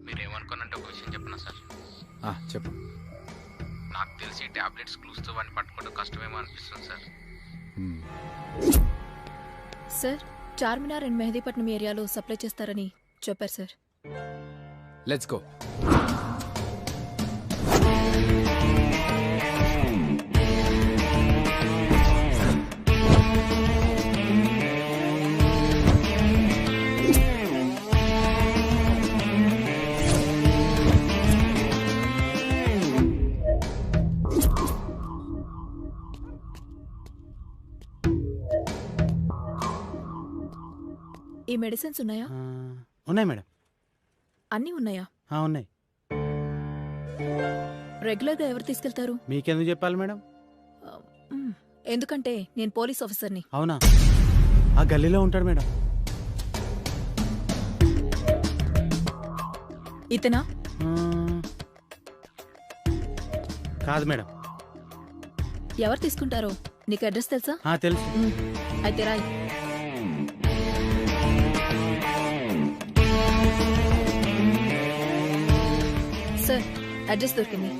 మీరు ఏమనుకోనంటే ఒక విషయం చెప్పనా సార్? చెప్పు. నాకు తెలిసి టాబ్లెట్స్ క్లూస్తో వాడిని పట్టుకోవడం కష్టమేమో అనిపిస్తుంది sir. Sir Charminar and Mehdipatnam ఏరియాలో సప్లై చేస్తారని చెప్పారు సార్. Let's go. ఈ మెడిసిన్స్ ఉన్నాయా? ఉన్నాయి మేడం. అన్నీ ఉన్నాయా? ఉన్నాయి. రెగ్యులర్గా ఎవరు తీసుకెళ్తారు? మీకెందుకు చెప్పాలి మేడం? ఎందుకంటే నేను పోలీస్ ఆఫీసర్ని. అవునా? ఆ గల్లీలో ఉంటాడు మేడం. ఇతనా? కాదు మేడం. ఎవరు తీసుకుంటారో నీకు అడ్రస్ తెలుసా? తెలుసు. అయితే రాయ్. సార్ అడ్రస్ దొరికింది.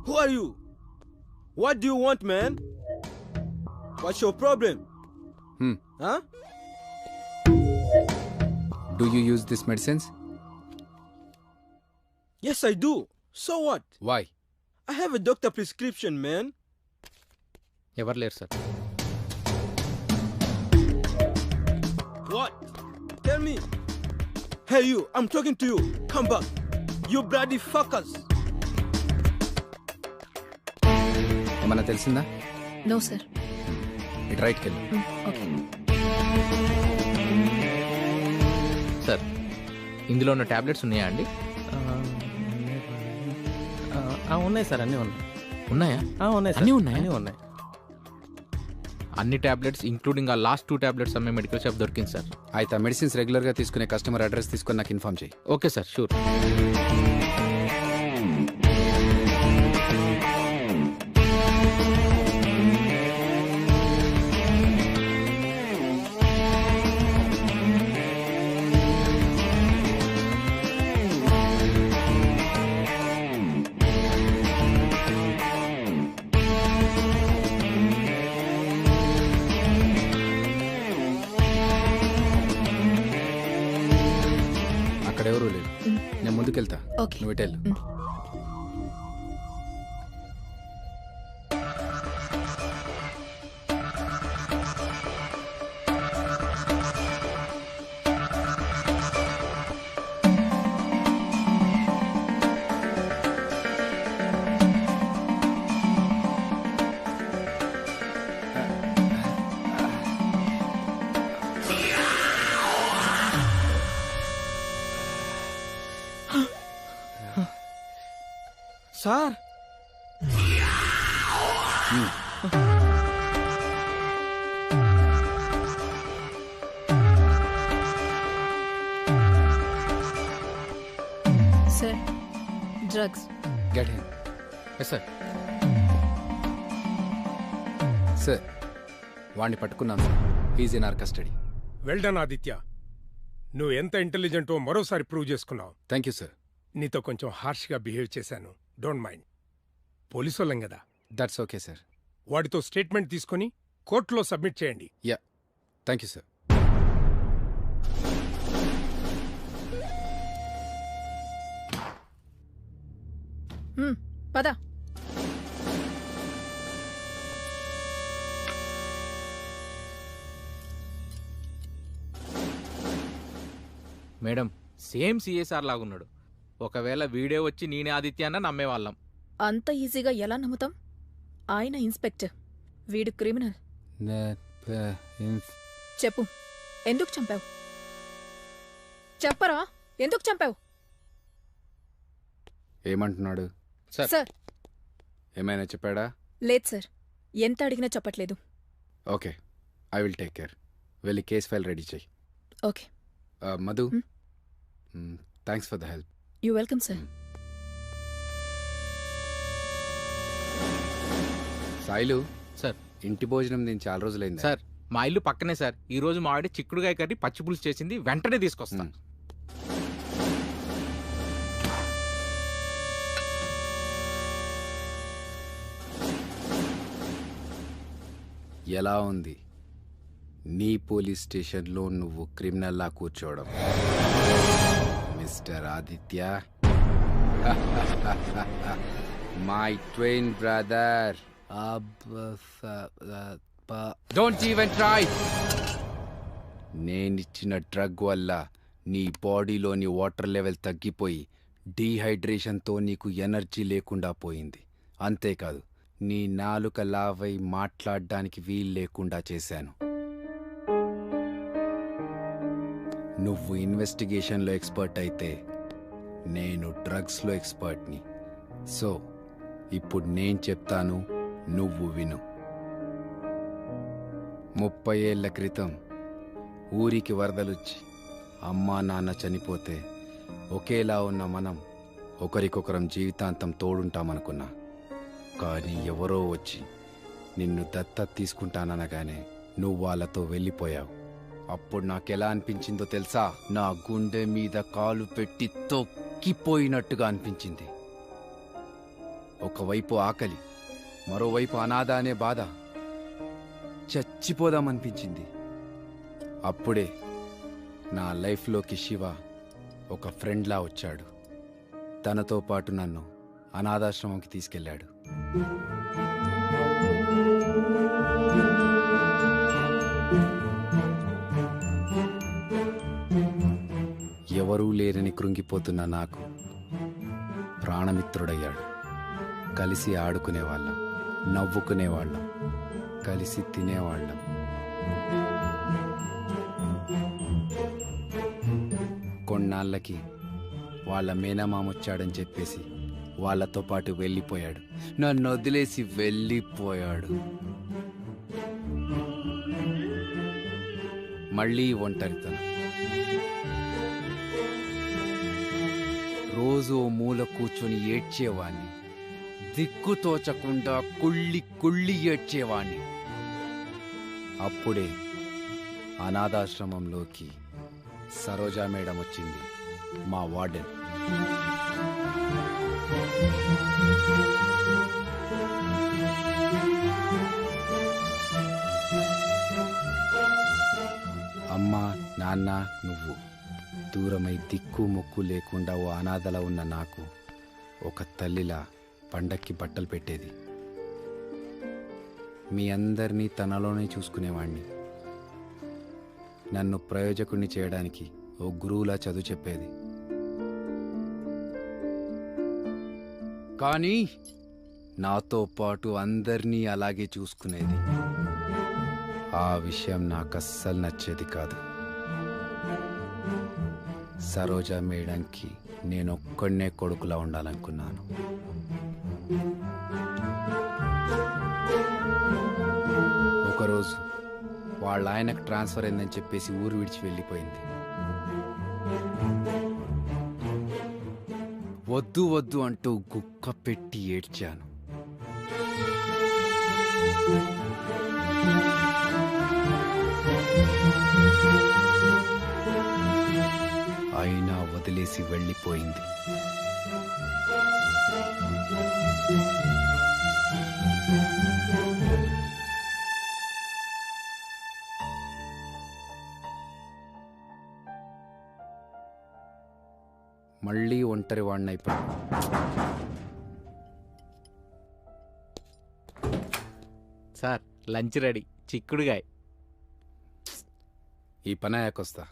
Who are you? What do you want, man? What's your problem? Huh? Do you use these medicines? Yes, I do. So what? Why? I have a doctor prescription, man. ఎవరు లేరు sir. What? Tell me. Hey you, I'm talking to you. Come back. You bloody fuckers. ఏమన్నా తెలిసిందా? No sir. ఇటు రైట్కి వెళ్ళు. ఓకే సార్ ఇందులో ఉన్న టాబ్లెట్స్ ఉన్నాయా అండి? ఉన్నాయి సార్, అన్నీ ఉన్నాయి. ఉన్నాయా? ఉన్నాయి సార్. అన్నీ ఉన్నాయా? అన్నీ ఉన్నాయి. అన్ని టాబ్లెట్స్ ఇంక్లూడింగ్ ఆ లాస్ట్ 2 టాబ్లెట్స్ అమ్మే మెడికల్ షాప్ దొరికింది సార్. అయితే ఆ మెడిసిన్స్ రెగ్యులర్గా తీసుకునే కస్టమర్ అడ్రస్ తీసుకొని నాకు ఇన్ఫార్మ్ చేయి. Okay sir, sure. ఎవరూ లేదు. నేను ముందుకెళ్తా, నువ్వు ఇటెళ్ళు. Sir sir drugs. Get him. Yes sir. Sir వాడిని పట్టుకున్నాం sir. Is in our custody. Well done Aditya. నువ్వు ఎంత ఇంటెలిజెంటో మరోసారి ప్రూవ్ చేసుకున్నావు. Thank you sir. నీతో కొంచెం హార్ష్గా బిహేవ్ చేశాను. Don't mind. పోలీసు వాళ్ళం కదా. That's okay sir. వాడితో స్టేట్మెంట్ తీసుకుని కోర్టులో సబ్మిట్ చేయండి. Yeah, thank you sir. పద. మేడం సేమ్ సిఎస్ఆర్ లాగున్నాడు. ఒకవేళ వీడియో వచ్చి నేనే ఆదిత్య అన్న నమ్మేవాళ్ళం. అంత ఈజీగా ఎలా నమ్ముతాం? ఆయన ఇన్స్పెక్టర్, వీడు క్రిమినల్. చెప్పు, ఎందుకు చంపావు? చెప్పరా, ఎందుకు చంపావు? ఏమంటున్నాడు? సార్, ఏమైనా చెప్పాడా? లేదు సార్, ఎంత అడిగినా చెప్పట్లేదు. Okay, I will take care. వెళ్ళి కేస్ ఫైల్ రెడీ చెయ్యి. Okay. Madhu, thanks for the help. You welcome sir. Sailu sir, ఇంటి భోజనం నేను చాలా రోజులైంది సార్. మా ఇల్లు పక్కనే సార్. ఈ రోజు మా ఆవిడ చిక్కుడుగాయ కర్రీ పచ్చి పులుసు చేసింది, వెంటనే తీసుకొస్తాను. ఎలా ఉంది నీ పోలీస్ స్టేషన్లో నువ్వు క్రిమినల్లా కూర్చోవడం, mister Aditya? My twin brother. Don't even try. నేనిచ్చిన డ్రగ్ వల్ల నీ బాడీలోని వాటర్ లెవెల్ తగ్గిపోయి డీహైడ్రేషన్తో నీకు ఎనర్జీ లేకుండా పోయింది. అంతేకాదు, నీ నాలుక లావై మాట్లాడడానికి వీలు లేకుండా చేశాను. నువ్వు ఇన్వెస్టిగేషన్లో ఎక్స్పర్ట్ అయితే నేను డ్రగ్స్లో ఎక్స్పర్ట్ని. సో ఇప్పుడు నేను చెప్తాను, నువ్వు విను. 30 ఏళ్ల క్రితం ఊరికి వరదలొచ్చి అమ్మా నాన్న చనిపోతే ఒకేలా ఉన్న మనం ఒకరికొకరం జీవితాంతం తోడుంటామనుకున్నా. కానీ ఎవరో వచ్చి నిన్ను దత్తత తీసుకుంటాననగానే నువ్వు వాళ్ళతో వెళ్ళిపోయావు. అప్పుడు నాకెలా అనిపించిందో తెలుసా? నా గుండె మీద కాలు పెట్టి తొక్కిపోయినట్టుగా అనిపించింది. ఒకవైపు ఆకలి, మరోవైపు అనాథ అనే బాధ. చచ్చిపోదామనిపించింది. అప్పుడే నా లైఫ్లోకి శివ ఒక ఫ్రెండ్లా వచ్చాడు. తనతో పాటు నన్ను అనాథాశ్రమంకి తీసుకెళ్ళాడు. ఎవరూ లేరని కృంగిపోతున్న నాకు ప్రాణమిత్రుడయ్యాడు. కలిసి ఆడుకునేవాళ్ళం, నవ్వుకునేవాళ్ళం, కలిసి తినేవాళ్ళం. కొన్నాళ్ళకి వాళ్ళ మేనమామొచ్చాడని చెప్పేసి వాళ్ళతో పాటు వెళ్ళిపోయాడు. నన్ను వదిలేసి వెళ్ళిపోయాడు. మళ్ళీ ఒంటరితనం. రోజు ఓ మూల కూర్చొని ఏడ్చేవాణ్ణి. దిక్కుతోచకుండా కుళ్ళి కుళ్ళి ఏడ్చేవాణ్ణి. అప్పుడే అనాథాశ్రమంలోకి సరోజా మేడం వచ్చింది, మా వార్డెన్. అమ్మా, నాన్న, నువ్వు దూరమై దిక్కు మొక్కు లేకుండా ఓ అనాథలా ఉన్న నాకు ఒక తల్లిలా పండక్కి బట్టలు పెట్టేది. మీ అందరినీ తనలోనే చూసుకునేవాణ్ణి. నన్ను ప్రయోజకుణ్ణి చేయడానికి ఓ గురువులా చదువు చెప్పేది. కానీ నాతో పాటు అందరినీ అలాగే చూసుకునేది. ఆ విషయం నాకు అస్సలు నచ్చేది కాదు. సరోజా మేడంకి నేనొక్కడనే కొడుకులా ఉండాలనుకున్నాను. ఒకరోజు వాళ్ళ ఆయనకు ట్రాన్స్ఫర్ అయిందని చెప్పేసి ఊరు విడిచి వెళ్ళిపోయింది. వద్దు వద్దు అంటూ గుక్క పెట్టి ఏడ్చాను. అయినా వదిలేసి వెళ్ళిపోయింది. మళ్ళీ ఒంటరి వాడినైపోయాను. Sir, lunch ready. చిక్కుడుగాయ. ఈ పని అయ్యాకొస్తా.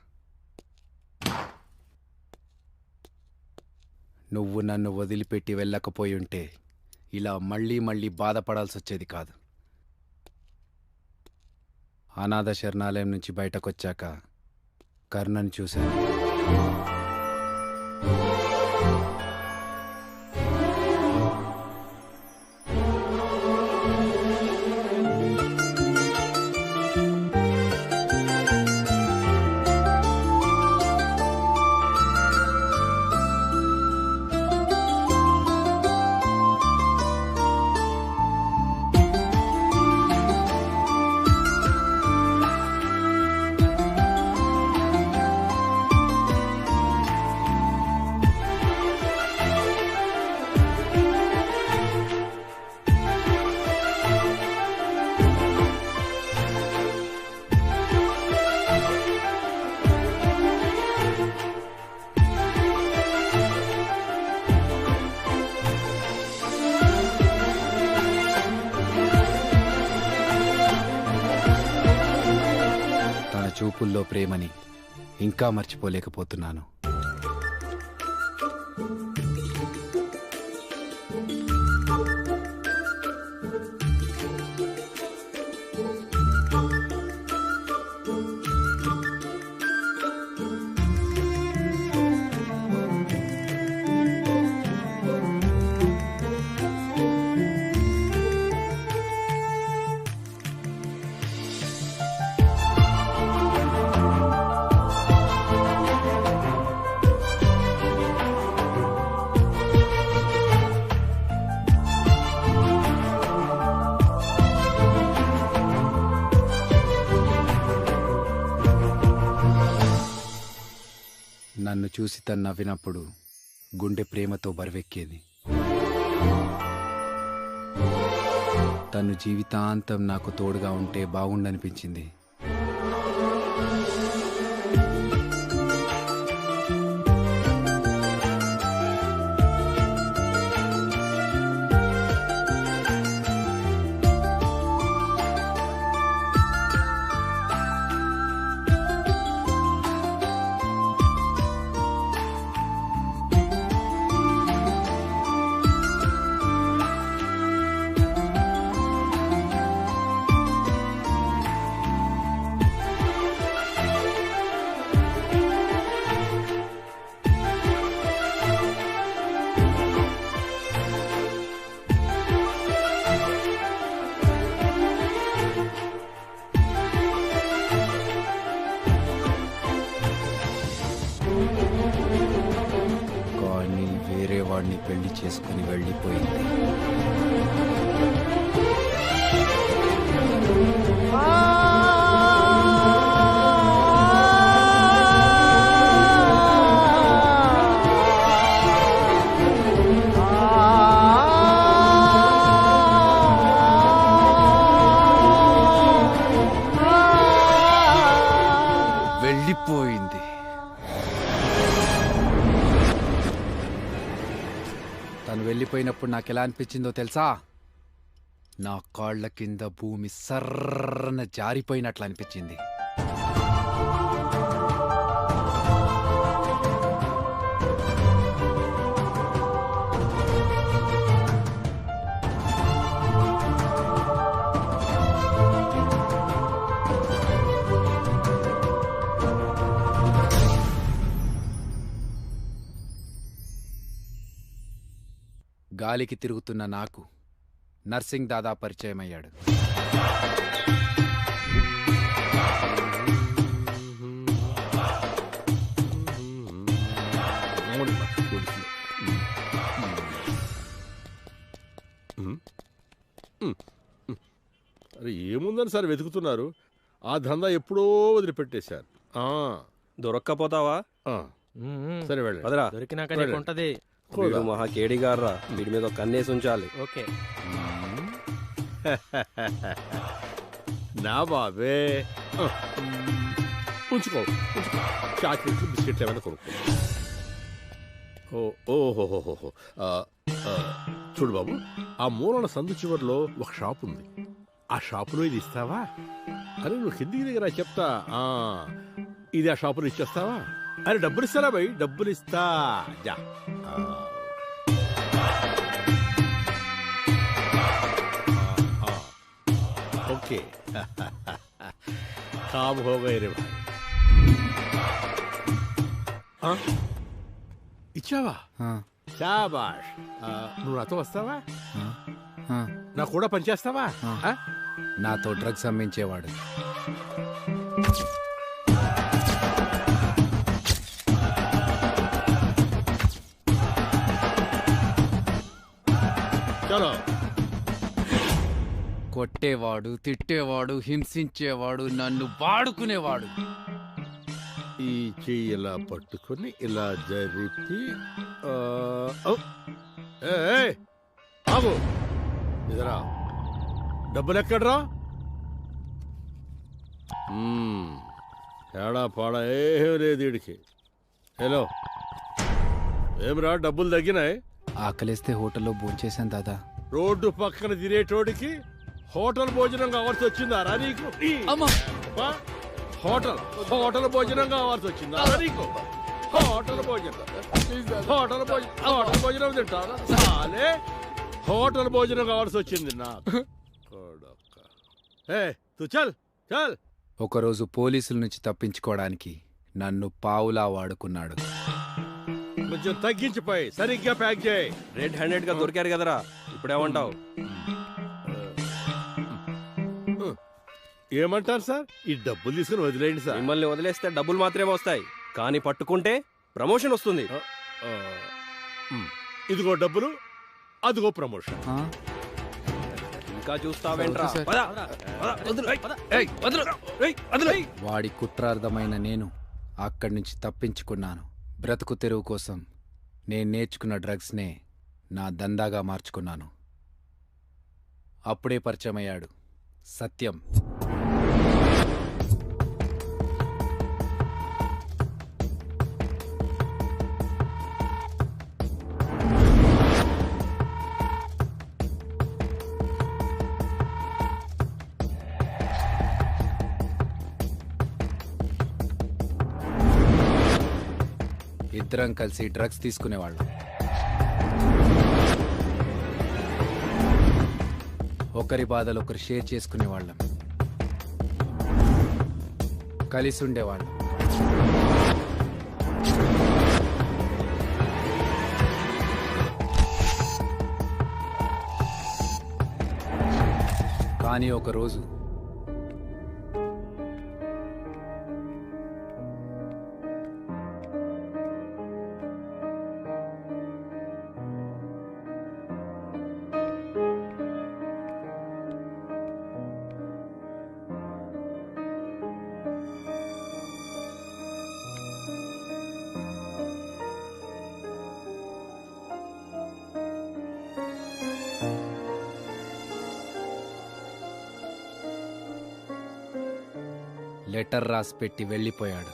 నువ్వు నన్ను వదిలిపెట్టి వెళ్ళకపోయి ఉంటే ఇలా మళ్ళీ మళ్ళీ బాధపడాల్సి వచ్చేది కాదు. అనాథ శరణాలయం నుంచి బయటకొచ్చాక కర్ణని చూశాను. చూపుల్లో ప్రేమని ఇంకా మర్చిపోలేకపోతున్నాను. నన్ను చూసి తను నవ్వినప్పుడు గుండె ప్రేమతో బరువెక్కేది. తను జీవితాంతం నాకు తోడుగా ఉంటే బాగుండనిపించింది. వాడిని పెళ్లి చేసుకుని వెళ్ళిపోయింది. వెళ్ళిపోయింది. తను వెళ్ళిపోయినప్పుడు నాకు ఎలా అనిపించిందో తెలుసా? నా కాళ్ల కింద భూమి సర్రన జారిపోయినట్లు అనిపించింది. గాలికి తిరుగుతున్న నాకు నర్సింగ్ దాదా పరిచయమయ్యాడు. అరే ఏముందని సార్ వెతుకుతున్నారు? ఆ దందా ఎప్పుడో వదిలిపెట్టేశారు. దొరక్కపోతావా? సరే వెళ్ళండి. వదరా దొరికినాక నీకు ఉంటది. వీడు మహా కేడిగారా, వీడి మీద ఒక కన్నేసి ఉంచాలి. ఓకే నా బాబే ఉంచుకో చాక్లెట్లు బిస్కెట్లు ఏమైనా కొనుక్కో. ఓహోహోహో చూడు బాబు, ఆ మూలన సందు చివరిలో ఒక షాప్ ఉంది. ఆ షాపులో ఇది ఇస్తావా? అరే నువ్వు కిందికి దగ్గర చెప్తా. ఇది ఆ షాపులో ఇచ్చేస్తావా? అరే డబ్బులు ఇస్తారా భయ్? డబ్బులు ఇస్తా. జా ओके काम हो गए रे भाई ఇచ్చావా శాబాష్ నువ్వు నాతో వస్తావా నా కూడా పనిచేస్తావా నాతో డ్రగ్స్ అమ్మించేవాడు. చలో. కొట్టేవాడు, తిట్టేవాడు, హింసించేవాడు, నన్ను వాడుకునేవాడు. ఈ చెయ్యి ఇలా పట్టుకుని ఇలా జరిపి బాబు ఇదరా డబ్బులు ఎక్కడ్రా? తేడా పాడా ఏం లేదు వీడికి. హలో ఏమిరా డబ్బులు తగ్గినాయి? ఆకలిస్తే హోటల్లో భోంచేశాను దాదా. రోడ్డు పక్కన తిరేటోడికి హోటల్ భోజనం కావాల్సి వచ్చిందారా నీకు? హోటల్ హోటల్ భోజనం కావాల్సి వచ్చిందారా నీకు? హోటల్ భోజనం హోటల్ భోజనం హోటల్ భోజనం తింటారా? చాలే హోటల్ భోజనం కావాల్సి వచ్చింది నాకు. తు చల్ చల్. ఒకరోజు పోలీసుల నుంచి తప్పించుకోవడానికి నన్ను పావులా వాడుకున్నాడు. కొంచెం తగ్గించిపోయి సరిగ్గా ప్యాక్ చేయి. రెడ్ హ్యాండెడ్ గా దొరికారు కదరా, ఇప్పుడేమంటావు? ఏమంటారు సార్? ఈ డబ్బులు తీసుకుని వదిలేయండి సార్. మిమ్మల్ని వదిలేస్తే డబ్బులు మాత్రమే వస్తాయి, కానీ పట్టుకుంటే ప్రమోషన్ వస్తుంది. ఇదిగో డబ్బులు, అదిగో ప్రమోషన్. ఇంకా చూస్తావేంట్రా? వాడి కుట్రార్థమైన నేను అక్కడి నుంచి తప్పించుకున్నాను. బ్రతుకు తెరువు కోసం నేను నేర్చుకున్న డ్రగ్స్నే నా దందాగా మార్చుకున్నాను. అప్పుడే పరిచయమయ్యాడు సత్యం. ఇద్దరం కలిసి డ్రగ్స్ తీసుకునేవాళ్ళం. ఒకరి బాధలు ఒకరు షేర్ చేసుకునేవాళ్ళం, కలిసి ఉండేవాళ్ళం. కానీ ఒకరోజు లెటర్ రాసి పెట్టి వెళ్ళిపోయాడు.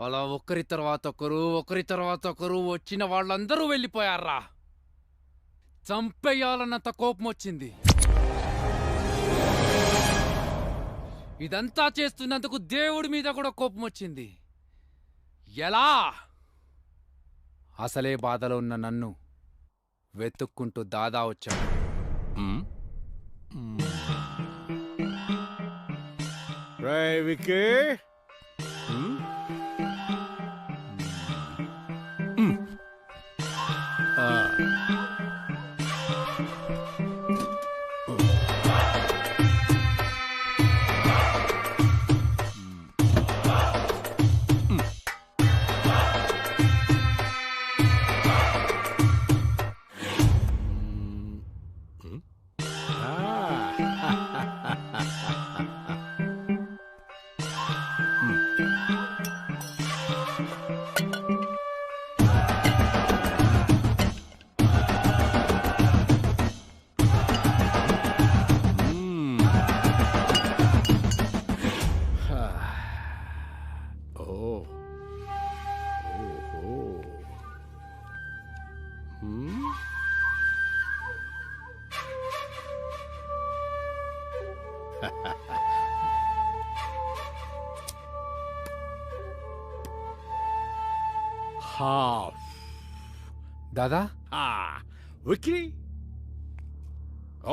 అలా ఒకరి తర్వాత ఒకరు వచ్చిన వాళ్ళందరూ వెళ్ళిపోయారా. చంపేయాలన్నంత కోపం వచ్చింది. ఇదంతా చేస్తున్నందుకు దేవుడి మీద కూడా కోపం వచ్చింది. ఎలా? అసలే బాధలో ఉన్న నన్ను వెతుక్కుంటూ దాదా వచ్చాడు. విక్కీ, దాదా విక్కీ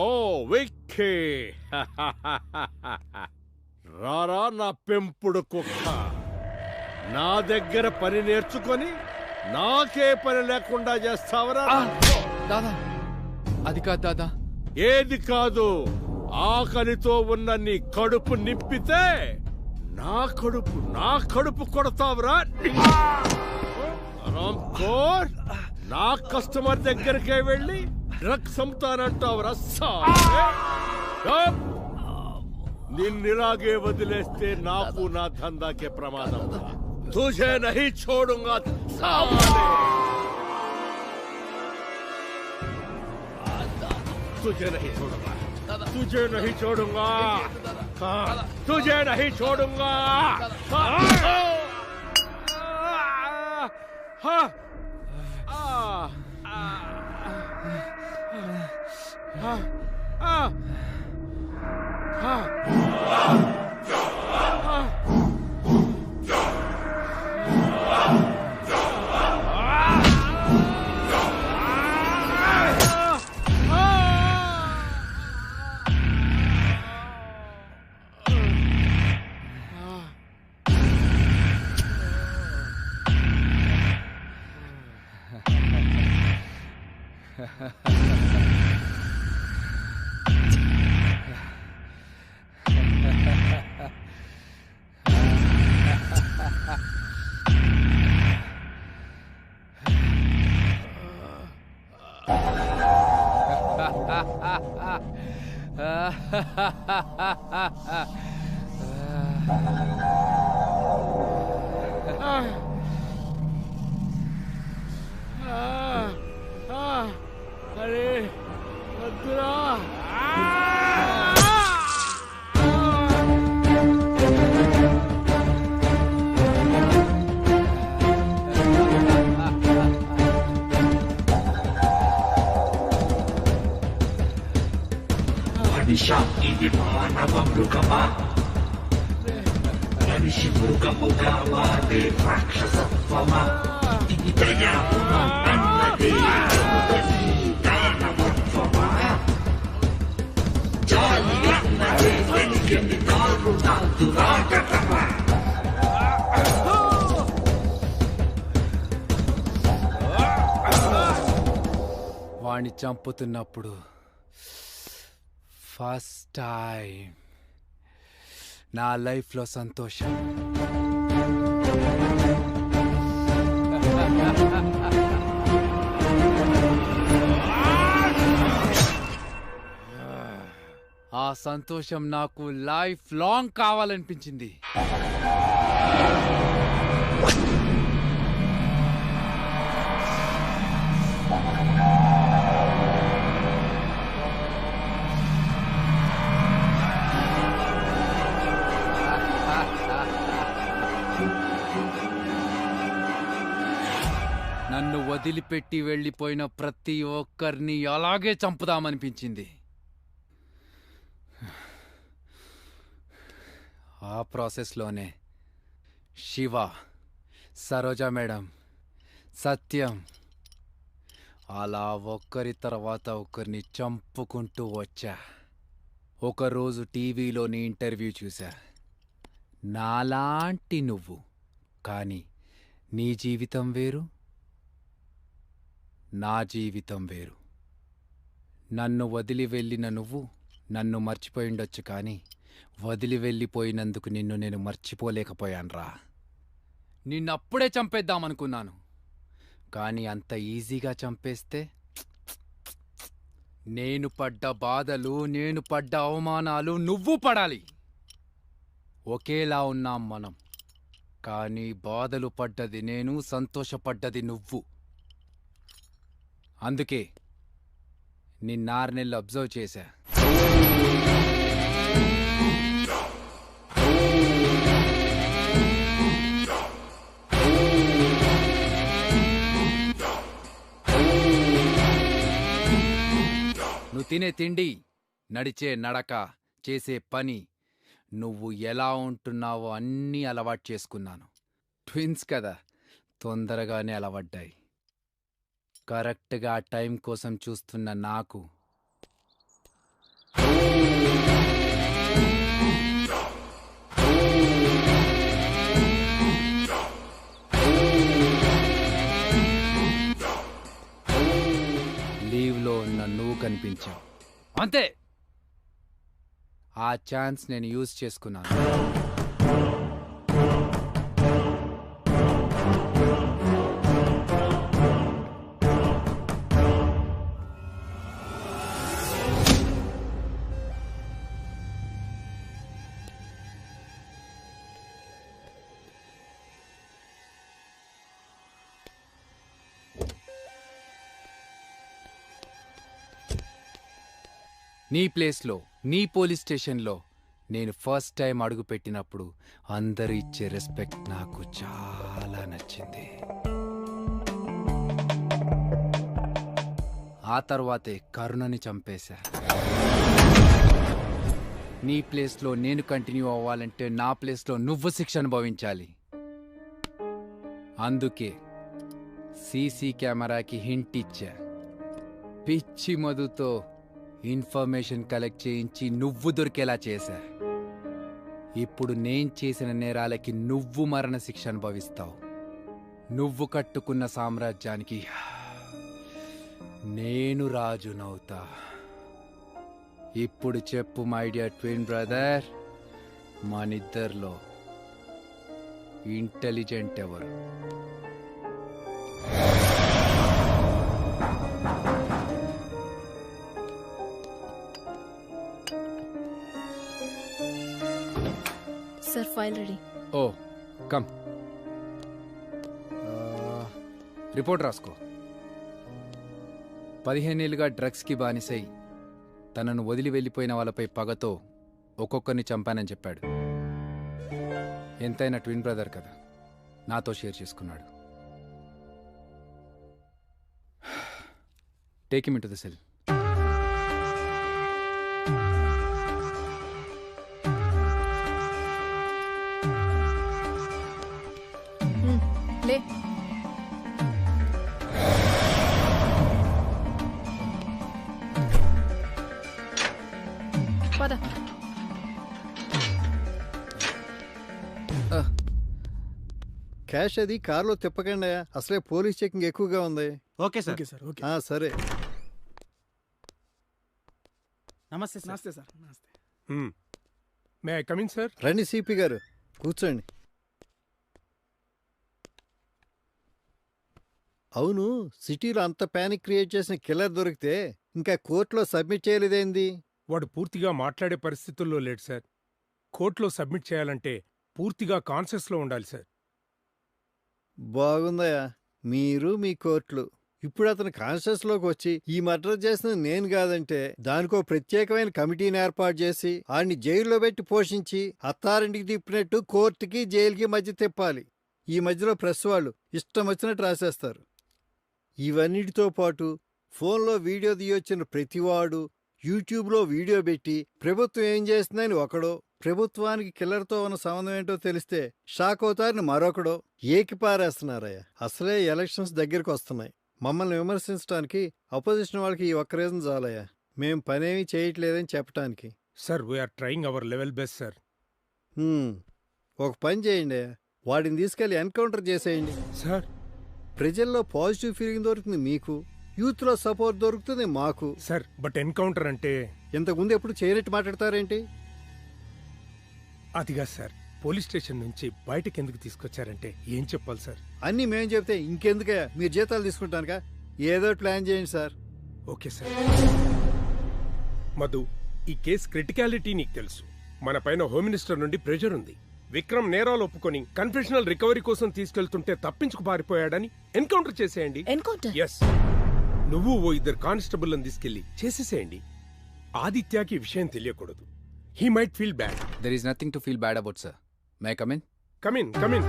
ఓ విక్కీ రారా నా పెంపుడు కుక్క నా దగ్గర పని నేర్చుకొని నాకే పని లేకుండా చేస్తావరా దాదా అది కాదు దాదా. ఏది కాదు, ఆకలితో ఉన్న నీ కడుపు నింపితే నా కడుపు కొడతావురా. రామ్కోర్, నా కస్టమర్ దగ్గరికే వెళ్ళి డ్రగ్స్ అమ్ముతానంటావురా. నిన్నిలాగే వదిలేస్తే నాకు నా ధందాకే ప్రమాదం. తుజే నహీ छोड़ूंगा साले, तुझे नहीं छोड़ूंगा, तुझे नहीं छोड़ूंगा, तुझे नहीं छोड़ूंगा. अरे मधुरा, మనిషా ఇది మానవమృగమా, మనిషి మృగముగా మారే రాక్షసత్వమా, ఇది దయాగుణం అన్నది దానవత్వమా, జాలి అన్నది వెలిగిని దారుణ దురాటమా. వాణ్ణి చంపుతున్నప్పుడు ఫస్ట్ టైం నా లైఫ్లో సంతోషం. ఆ సంతోషం నాకు లైఫ్ లాంగ్ కావాలనిపించింది. నన్ను వదిలిపెట్టి వెళ్ళిపోయిన ప్రతి ఒక్కరిని అలాగే చంపుదామనిపించింది. ఆ ప్రాసెస్లోనే శివ, సరోజా మేడం, సత్యం అలా ఒక్కరి తర్వాత ఒకరిని చంపుకుంటూ వచ్చా. ఒకరోజు టీవీలోని ఇంటర్వ్యూ చూసా. నాలాంటి నువ్వు, కానీ నీ జీవితం వేరు, నా జీవితం వేరు. నన్ను వదిలి వెళ్ళిన నువ్వు నన్ను మర్చిపోయిండొచ్చు, కానీ వదిలి వెళ్ళిపోయినందుకు నిన్ను నేను మర్చిపోలేకపోయాన్రా. నిన్నప్పుడే చంపేద్దామనుకున్నాను, కానీ అంత ఈజీగా చంపేస్తే నేను పడ్డ బాధలు, నేను పడ్డ అవమానాలు నువ్వు పడాలి. ఒకేలా ఉన్నాం మనం, కానీ బాధలు పడ్డది నేను, సంతోషపడ్డది నువ్వు. అందుకే నిన్నారు నెలలు అబ్జర్వ్ చేశా. నువ్వు తినే తిండి, నడిచే నడక, చేసే పని, నువ్వు ఎలా ఉంటున్నావో అన్నీ అలవాటు చేసుకున్నాను. ట్విన్స్ కదా, తొందరగానే అలవడ్డాయి. కరెక్ట్గా ఆ టైం కోసం చూస్తున్న నాకు లీవ్లో ఉన్న నువ్వు కనిపించావు. అంతే. ఆ ఛాన్స్ నేను యూజ్ చేసుకున్నాను. నీ ప్లేస్లో, నీ పోలీస్ స్టేషన్లో నేను ఫస్ట్ టైం అడుగు పెట్టినప్పుడు అందరూ ఇచ్చే రెస్పెక్ట్ నాకు చాలా నచ్చింది. ఆ తర్వాతే కరుణని చంపేశా. నీ ప్లేస్లో నేను కంటిన్యూ అవ్వాలంటే నా ప్లేస్లో నువ్వు శిక్ష అనుభవించాలి. అందుకే సీసీ కెమెరాకి హింట్ ఇచ్చా. పిచ్చి మధుతో ఇన్ఫర్మేషన్ కలెక్ట్ చేయించి నువ్వు దొరికేలా చేశా. ఇప్పుడు నేను చేసిన నేరాలకి నువ్వు మరణశిక్ష అనుభవిస్తావు. నువ్వు కట్టుకున్న సామ్రాజ్యానికి నేను రాజునవుతా. ఇప్పుడు చెప్పు మై డియర్ ట్విన్ బ్రదర్, మనిద్దరిలో ఇంటెలిజెంట్ ఎవరు? Sir, file ready. Oh come. Report రాసుకో. 15 ఏళ్ళుగా డ్రగ్స్కి బానిసై తనను వదిలి వెళ్ళిపోయిన వాళ్ళపై పగతో ఒక్కొక్కరిని చంపానని చెప్పాడు. ఎంతైనా ట్విన్ బ్రదర్ కదా, నాతో షేర్ చేసుకున్నాడు. Take him into the cell. లే. పద. క్యాష్ అది కార్లో తిప్పకండి, అసలే పోలీస్ చెకింగ్ ఎక్కువగా ఉంది. Okay sir. సరే. నమస్తే సార్. నమస్తే సార్. నమస్తే. May I come in sir? రండి సిపి గారు, కూర్చోండి. అవును, సిటీలో అంత ప్యానిక్ క్రియేట్ చేసిన కిల్లర్ దొరికితే ఇంకా కోర్టులో సబ్మిట్ చేయలేదేంది? వాడు పూర్తిగా మాట్లాడే పరిస్థితుల్లో లేడు సార్. కోర్టులో సబ్మిట్ చేయాలంటే పూర్తిగా కాన్షియస్లో ఉండాలి సార్. బాగుందయ్యా మీరు మీ కోర్టులు. ఇప్పుడు అతను కాన్షియస్లోకి వచ్చి ఈ మర్డర్ చేసిన నేను కాదంటే దానికో ప్రత్యేకమైన కమిటీని ఏర్పాటు చేసి ఆడిని జైల్లో పెట్టి పోషించి అత్తారింటికి తిప్పినట్టు కోర్టుకి జైలుకి మధ్య తిప్పాలి. ఈ మధ్యలో ప్రెస్ వాళ్ళు ఇష్టం వచ్చినట్టు రాసేస్తారు. ఇవన్నిటితో పాటు ఫోన్లో వీడియో తీయొచ్చిన ప్రతివాడు యూట్యూబ్లో వీడియో పెట్టి ప్రభుత్వం ఏం చేస్తుందని ఒకడో, ప్రభుత్వానికి కిల్లర్తో ఉన్న సంబంధం ఏంటో తెలిస్తే షాక్ అవుతారని మరొకడో ఏకిపారేస్తున్నారయ్యా. అసలే ఎలక్షన్స్ దగ్గరికి వస్తున్నాయి. మమ్మల్ని విమర్శించడానికి అపోజిషన్ వాళ్ళకి ఈ ఒక్క రీజన్ చాలయ్యా, మేం పనేమీ చేయట్లేదని చెప్పటానికి. Sir, we are trying our level best sir. ఒక పని చేయండి, వాడిని తీసుకెళ్లి ఎన్కౌంటర్ చేసేయండి సార్. ప్రజల్లో పాజిటివ్ ఫీలింగ్ దొరుకుతుంది మీకు, యూత్లో సపోర్ట్ దొరుకుతుంది మాకు. సార్, బట్ ఎన్కౌంటర్ అంటే ఇంతకుముందు ఎప్పుడు చేయనట్టు మాట్లాడతారేంటి? అదిగా సార్, పోలీస్ స్టేషన్ నుంచి బయటకు ఎందుకు తీసుకొచ్చారంటే ఏం చెప్పాలి సార్? అన్నీ మేము చెప్తే ఇంకెందుకయ్యా, మీరు జీతాలు తీసుకుంటానుగా, ఏదో ప్లాన్ చేయండి సార్. Okay sir. మధు, ఈ కేసు క్రిటికాలిటీ నీకు తెలుసు. మన పైన హోమ్ మినిస్టర్ నుండి ప్రెషర్ ఉంది. విక్రమ్ నేరాలు ఒప్పుకొని కన్ఫెషనల్ రికవరీ కోసం తీసుకెళ్తుంటే తప్పించుకు పారిపోయాడని ఎన్కౌంటర్ చేసేయండి. ఎస్, నువ్వు ఓ 2 కానిస్టేబుల్ని తీసుకెళ్లి చేసేసేయండి. ఆదిత్యకి విషయం తెలియకూడదు. He might feel bad. There is nothing to feel bad about sir. May come in? Come in.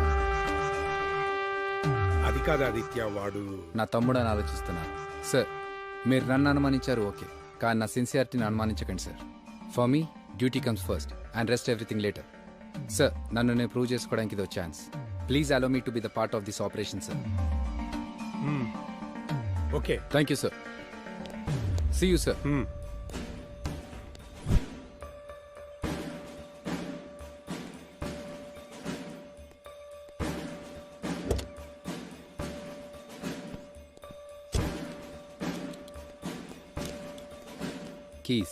అది కాదు ఆదిత్య, వాడు నా తమ్ముడు అని ఆలోచిస్తున్నాను సార్. మీరు నన్ను అనుమానించారు ఓకే, కానీ నా సిన్సియారిటీని అనుమానించకండి sir. For me duty comes first and rest everything later. Sir, నన్ను నేను ప్రూవ్ చేసుకోవడానికి ఇదో chance. Please allow me to be the part of this operation sir. Okay, thank you sir. See you sir. Keys.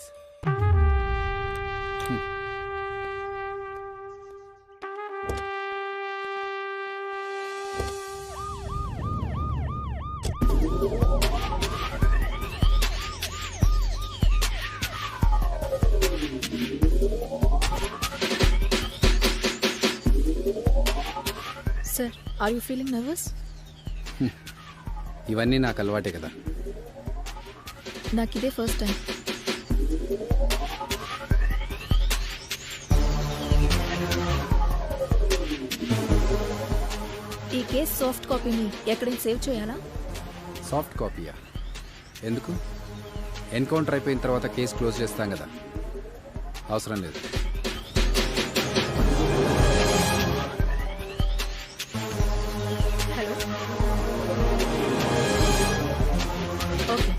Sir, are you feeling nervous? ఇవన్నీ నాకు అలవాటే కదా. నాకు ఇదే ఫస్ట్ టైం. ఈ కేస్ సాఫ్ట్ కాపీని ఎక్కడైనా సేవ్ చేయాలా? సాఫ్ట్ కాపీయా? ఎందుకు? ఎన్కౌంటర్ అయిపోయిన తర్వాత కేసు క్లోజ్ చేస్తాం కదా, అవసరం లేదు. Hello, okay.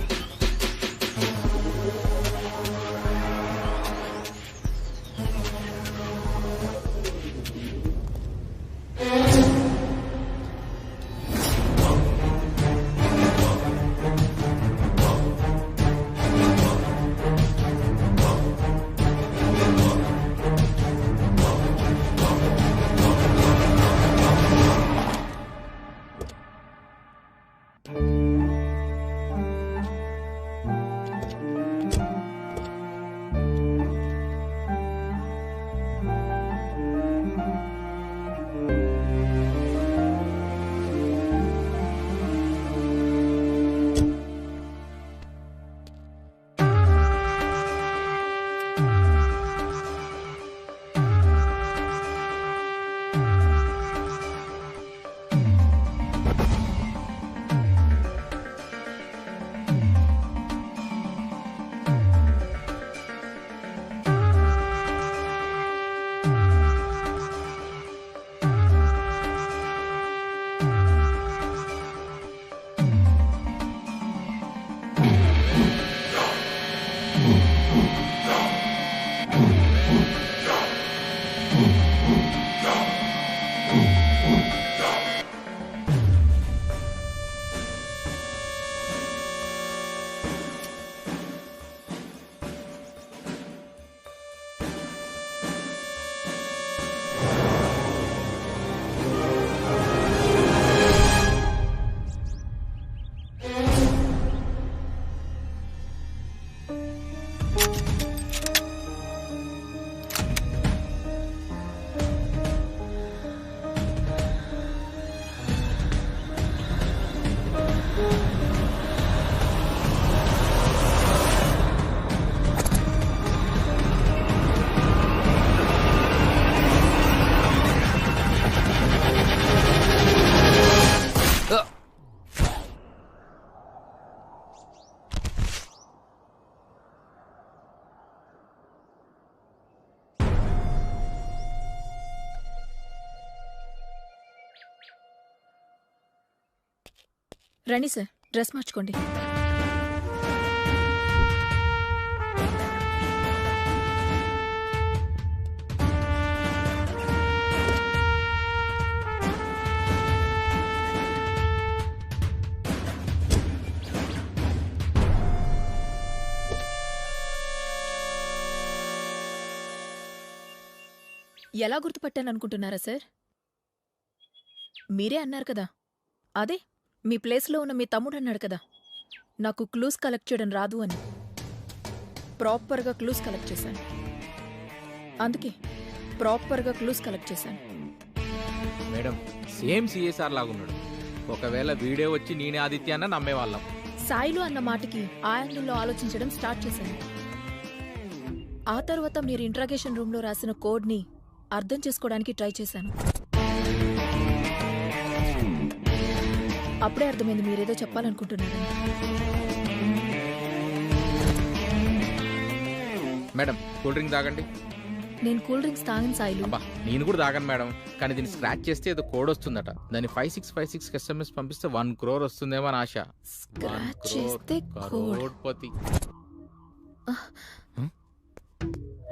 రండి సార్, డ్రెస్ మార్చుకోండి. ఎలా గుర్తుపట్టాను అనుకుంటున్నారా సార్? మీరే అన్నారు కదా, అదే మీ ప్లేస్లో ఉన్న మీ తమ్ముడు అన్నాడు కదా, నాకు క్లూస్ కలెక్ట్ చేయడం రాదు అని. ప్రాపర్గా క్లూస్ కలెక్ట్ చేశాను. అందుకే ప్రాపర్గా క్లూస్ కలెక్ట్ చేశాను. మేడం, సేమ్ సిఎస్ఆర్ లాగున్నాడు. ఒకవేళ వీడియో వచ్చి నేనే ఆదిత్య అన్న నమ్మేవాళ్ళం. సాయిలు అన్న మాటకి ఆ యాంగిల్లో ఆలోచించడం స్టార్ట్ చేశాను. ఆ తర్వాత మీరు ఇంట్రాగేషన్ రూమ్లో రాసిన కోడ్ని అర్థం చేసుకోవడానికి ట్రై చేశాను. అప్పుడే అర్థమైంది మీరేదో చెప్పాలనుకుంటున్నారని. మేడం, కూల్ డ్రింక్ తాగండి. నేను కూల్ డ్రింక్స్ తాగను సాయిలు. అబ్బా, నేను కూడా తాగను మేడం, కానీ దీన్ని స్క్రాచ్ చేస్తే ఏదో కోడ్ వస్తుందట. దాన్ని 5656 SMS పంపిస్తే 1 crore వస్తుందేమో అని ఆశ. స్క్రాచ్ చేస్తే కోడ్. కరోడ్పతి.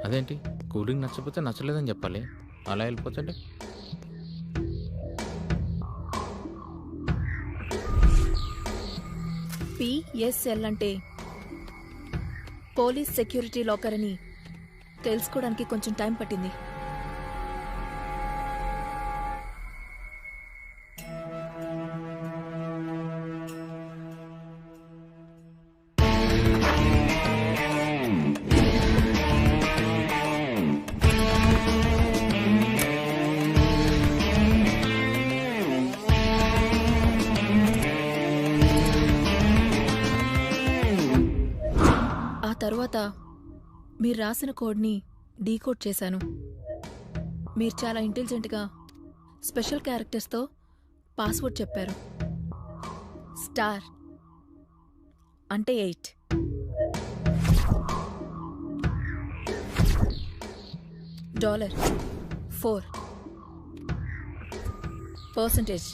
అదేంటి కూల్ డ్రింక్ నచ్చకపోతే నచ్చలేదని చెప్పాలి, అలా వెళ్ళిపోతుంటే. PSL అంటే పోలీస్ సెక్యూరిటీ లాకర్ అని తెలుసుకోవడానికి కొంచెం టైం పట్టింది. తర్వాత మీరు రాసిన కోడ్ని డీకోడ్ చేశాను. మీరు చాలా ఇంటెలిజెంట్గా స్పెషల్ క్యారెక్టర్స్తో పాస్వర్డ్ చెప్పారు. స్టార్ అంటే 8, $4, పర్సంటేజ్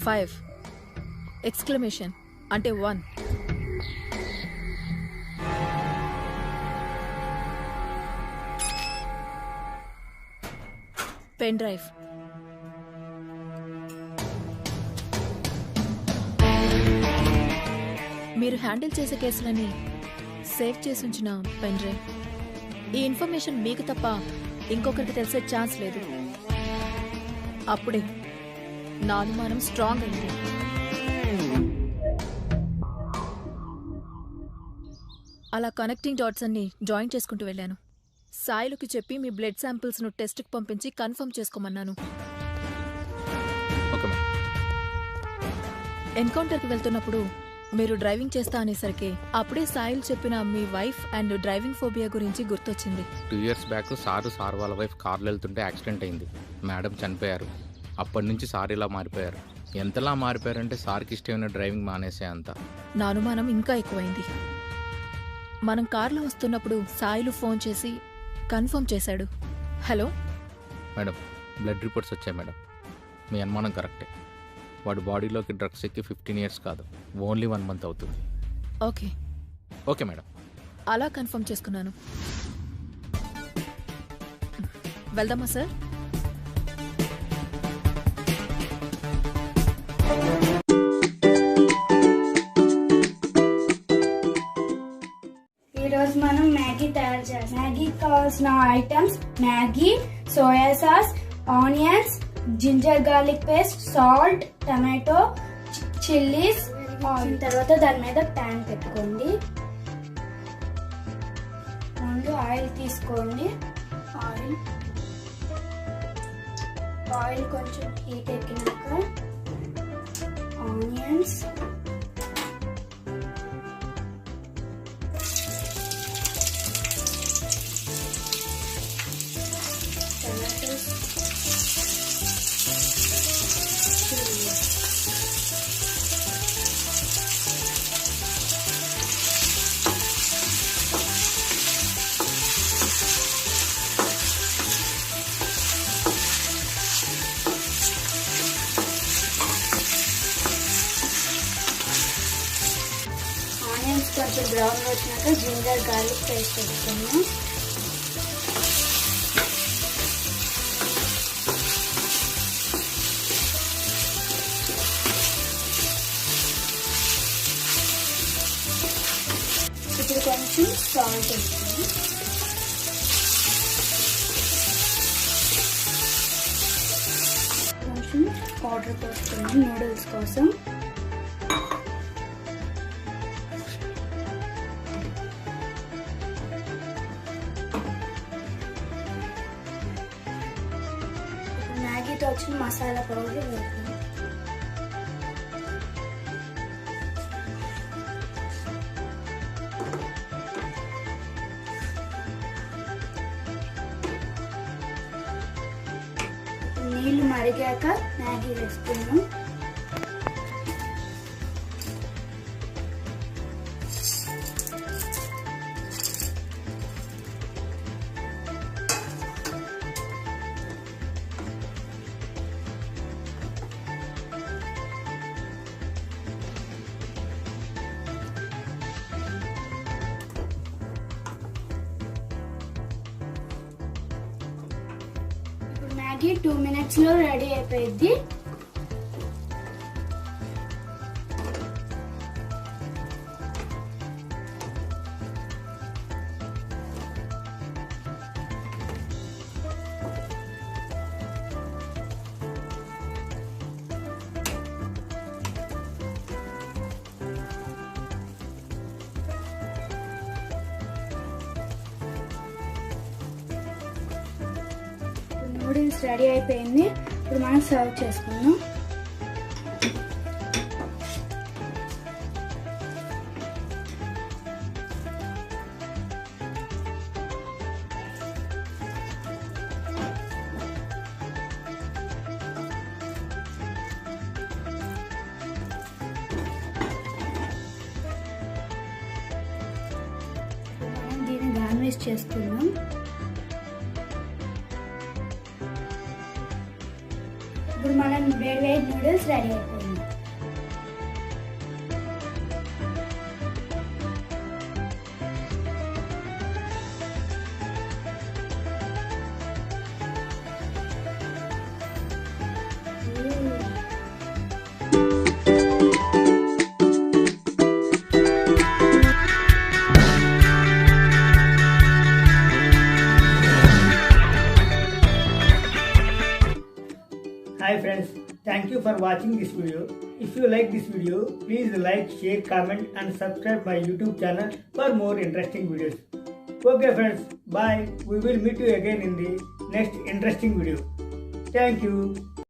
5, ఎక్స్క్లమేషన్ అంటే 1, పెన్ డ్రైవ్, మీరు హ్యాండిల్ చేసే కేసులని సేవ్ చేసి ఉంచిన పెన్ డ్రైవ్. ఈ ఇన్ఫర్మేషన్ మీకు తప్ప ఇంకొకరికి తెలిసే ఛాన్స్ లేదు. అప్పుడే నా అనుమానం స్ట్రాంగ్ అయింది. అలా కనెక్టింగ్ డాట్స్ అన్ని జాయిన్ చేసుకుంటూ వెళ్ళాను. సాయిలుకి చెప్పి మీ బ్లడ్ శాంపిల్స్ను టెస్ట్కి పంపించి కన్ఫర్మ్ చేసుకోమన్నాను. ఎన్కౌంటర్కి వెళ్తున్నప్పుడు మీరు డ్రైవింగ్ చేస్తా అనేసరికి అప్పుడే సాయిల్ చెప్పిన మీ వైఫ్ అండ్ డ్రైవింగ్ ఫోబియా గురించి గుర్తొచ్చింది. 2 years బ్యాక్ సార్ వాళ్ళ వైఫ్ కార్లో వెళ్తుంటే యాక్సిడెంట్ అయింది. మేడం చనిపోయారు. అప్పటి నుంచి సార్ ఇలా మారిపోయారు. ఎంతలా మారిపోయారంటే సార్కి ఇష్టమైన డ్రైవింగ్ మానేసే అంత. నా అనుమానం ఇంకా ఎక్కువైంది. మనం కార్లో వస్తున్నప్పుడు సాయిలు ఫోన్ చేసి కన్ఫర్మ్ చేశాడు. హలో మేడం, బ్లడ్ రిపోర్ట్స్ వచ్చాయి మేడం. మీ అనుమానం కరెక్టే. వాడు బాడీలోకి డ్రగ్స్ ఎక్కి 15 years కాదు, ఓన్లీ 1 month అవుతుంది. Okay okay madam. అలా కన్ఫర్మ్ చేసుకున్నాను. వెళ్దామా సార్? ఈరోజు మనం మ్యాగీ తయారు చేస్తాం. మ్యాగీకి కావాల్సిన items Maggi, soya sauce, onions, ginger garlic paste, salt, tomato, chillies. తర్వాత దాని మీద ప్యాన్ పెట్టుకోండి. ముందు ఆయిల్ తీసుకోండి. ఆయిల్ కొంచెం హీట్ ఎక్కినాక ఆనియన్స్, టమాటోస్, ఆనియన్స్ కొంచెం బ్రౌన్ వచ్చినాక జింజర్ గార్లిక్ పేస్ట్ వేసుకున్నాం. ఇప్పుడు కొంచెం సాల్ట్ వేసుకున్నాం. కొంచెం వాటర్ పోసుకున్నాం నూడిల్స్ కోసం. మ్యాగీతో వచ్చిన మసాలా పౌడర్ వేద్దాం. నీళ్లు మరిగాక మ్యాగీ వేసుకున్నాం. మ్యాగీ 2 minutes-లో రెడీ అయిపోయింది. నూడిల్స్ రెడీ అయిపోయింది. ఇప్పుడు మనం సర్వ్ చేసుకుందాం. మనం దీన్ని గార్నిష్ చేసుకుందాం. ఇప్పుడు మనం వేడి నూడిల్స్ రెడీ అయిపోయింది. Hi friends, thank you for watching this video. If you like this video, please like, share, comment and subscribe my YouTube channel for more interesting videos. Okay friends, bye. We will meet you again in the next interesting video. Thank you.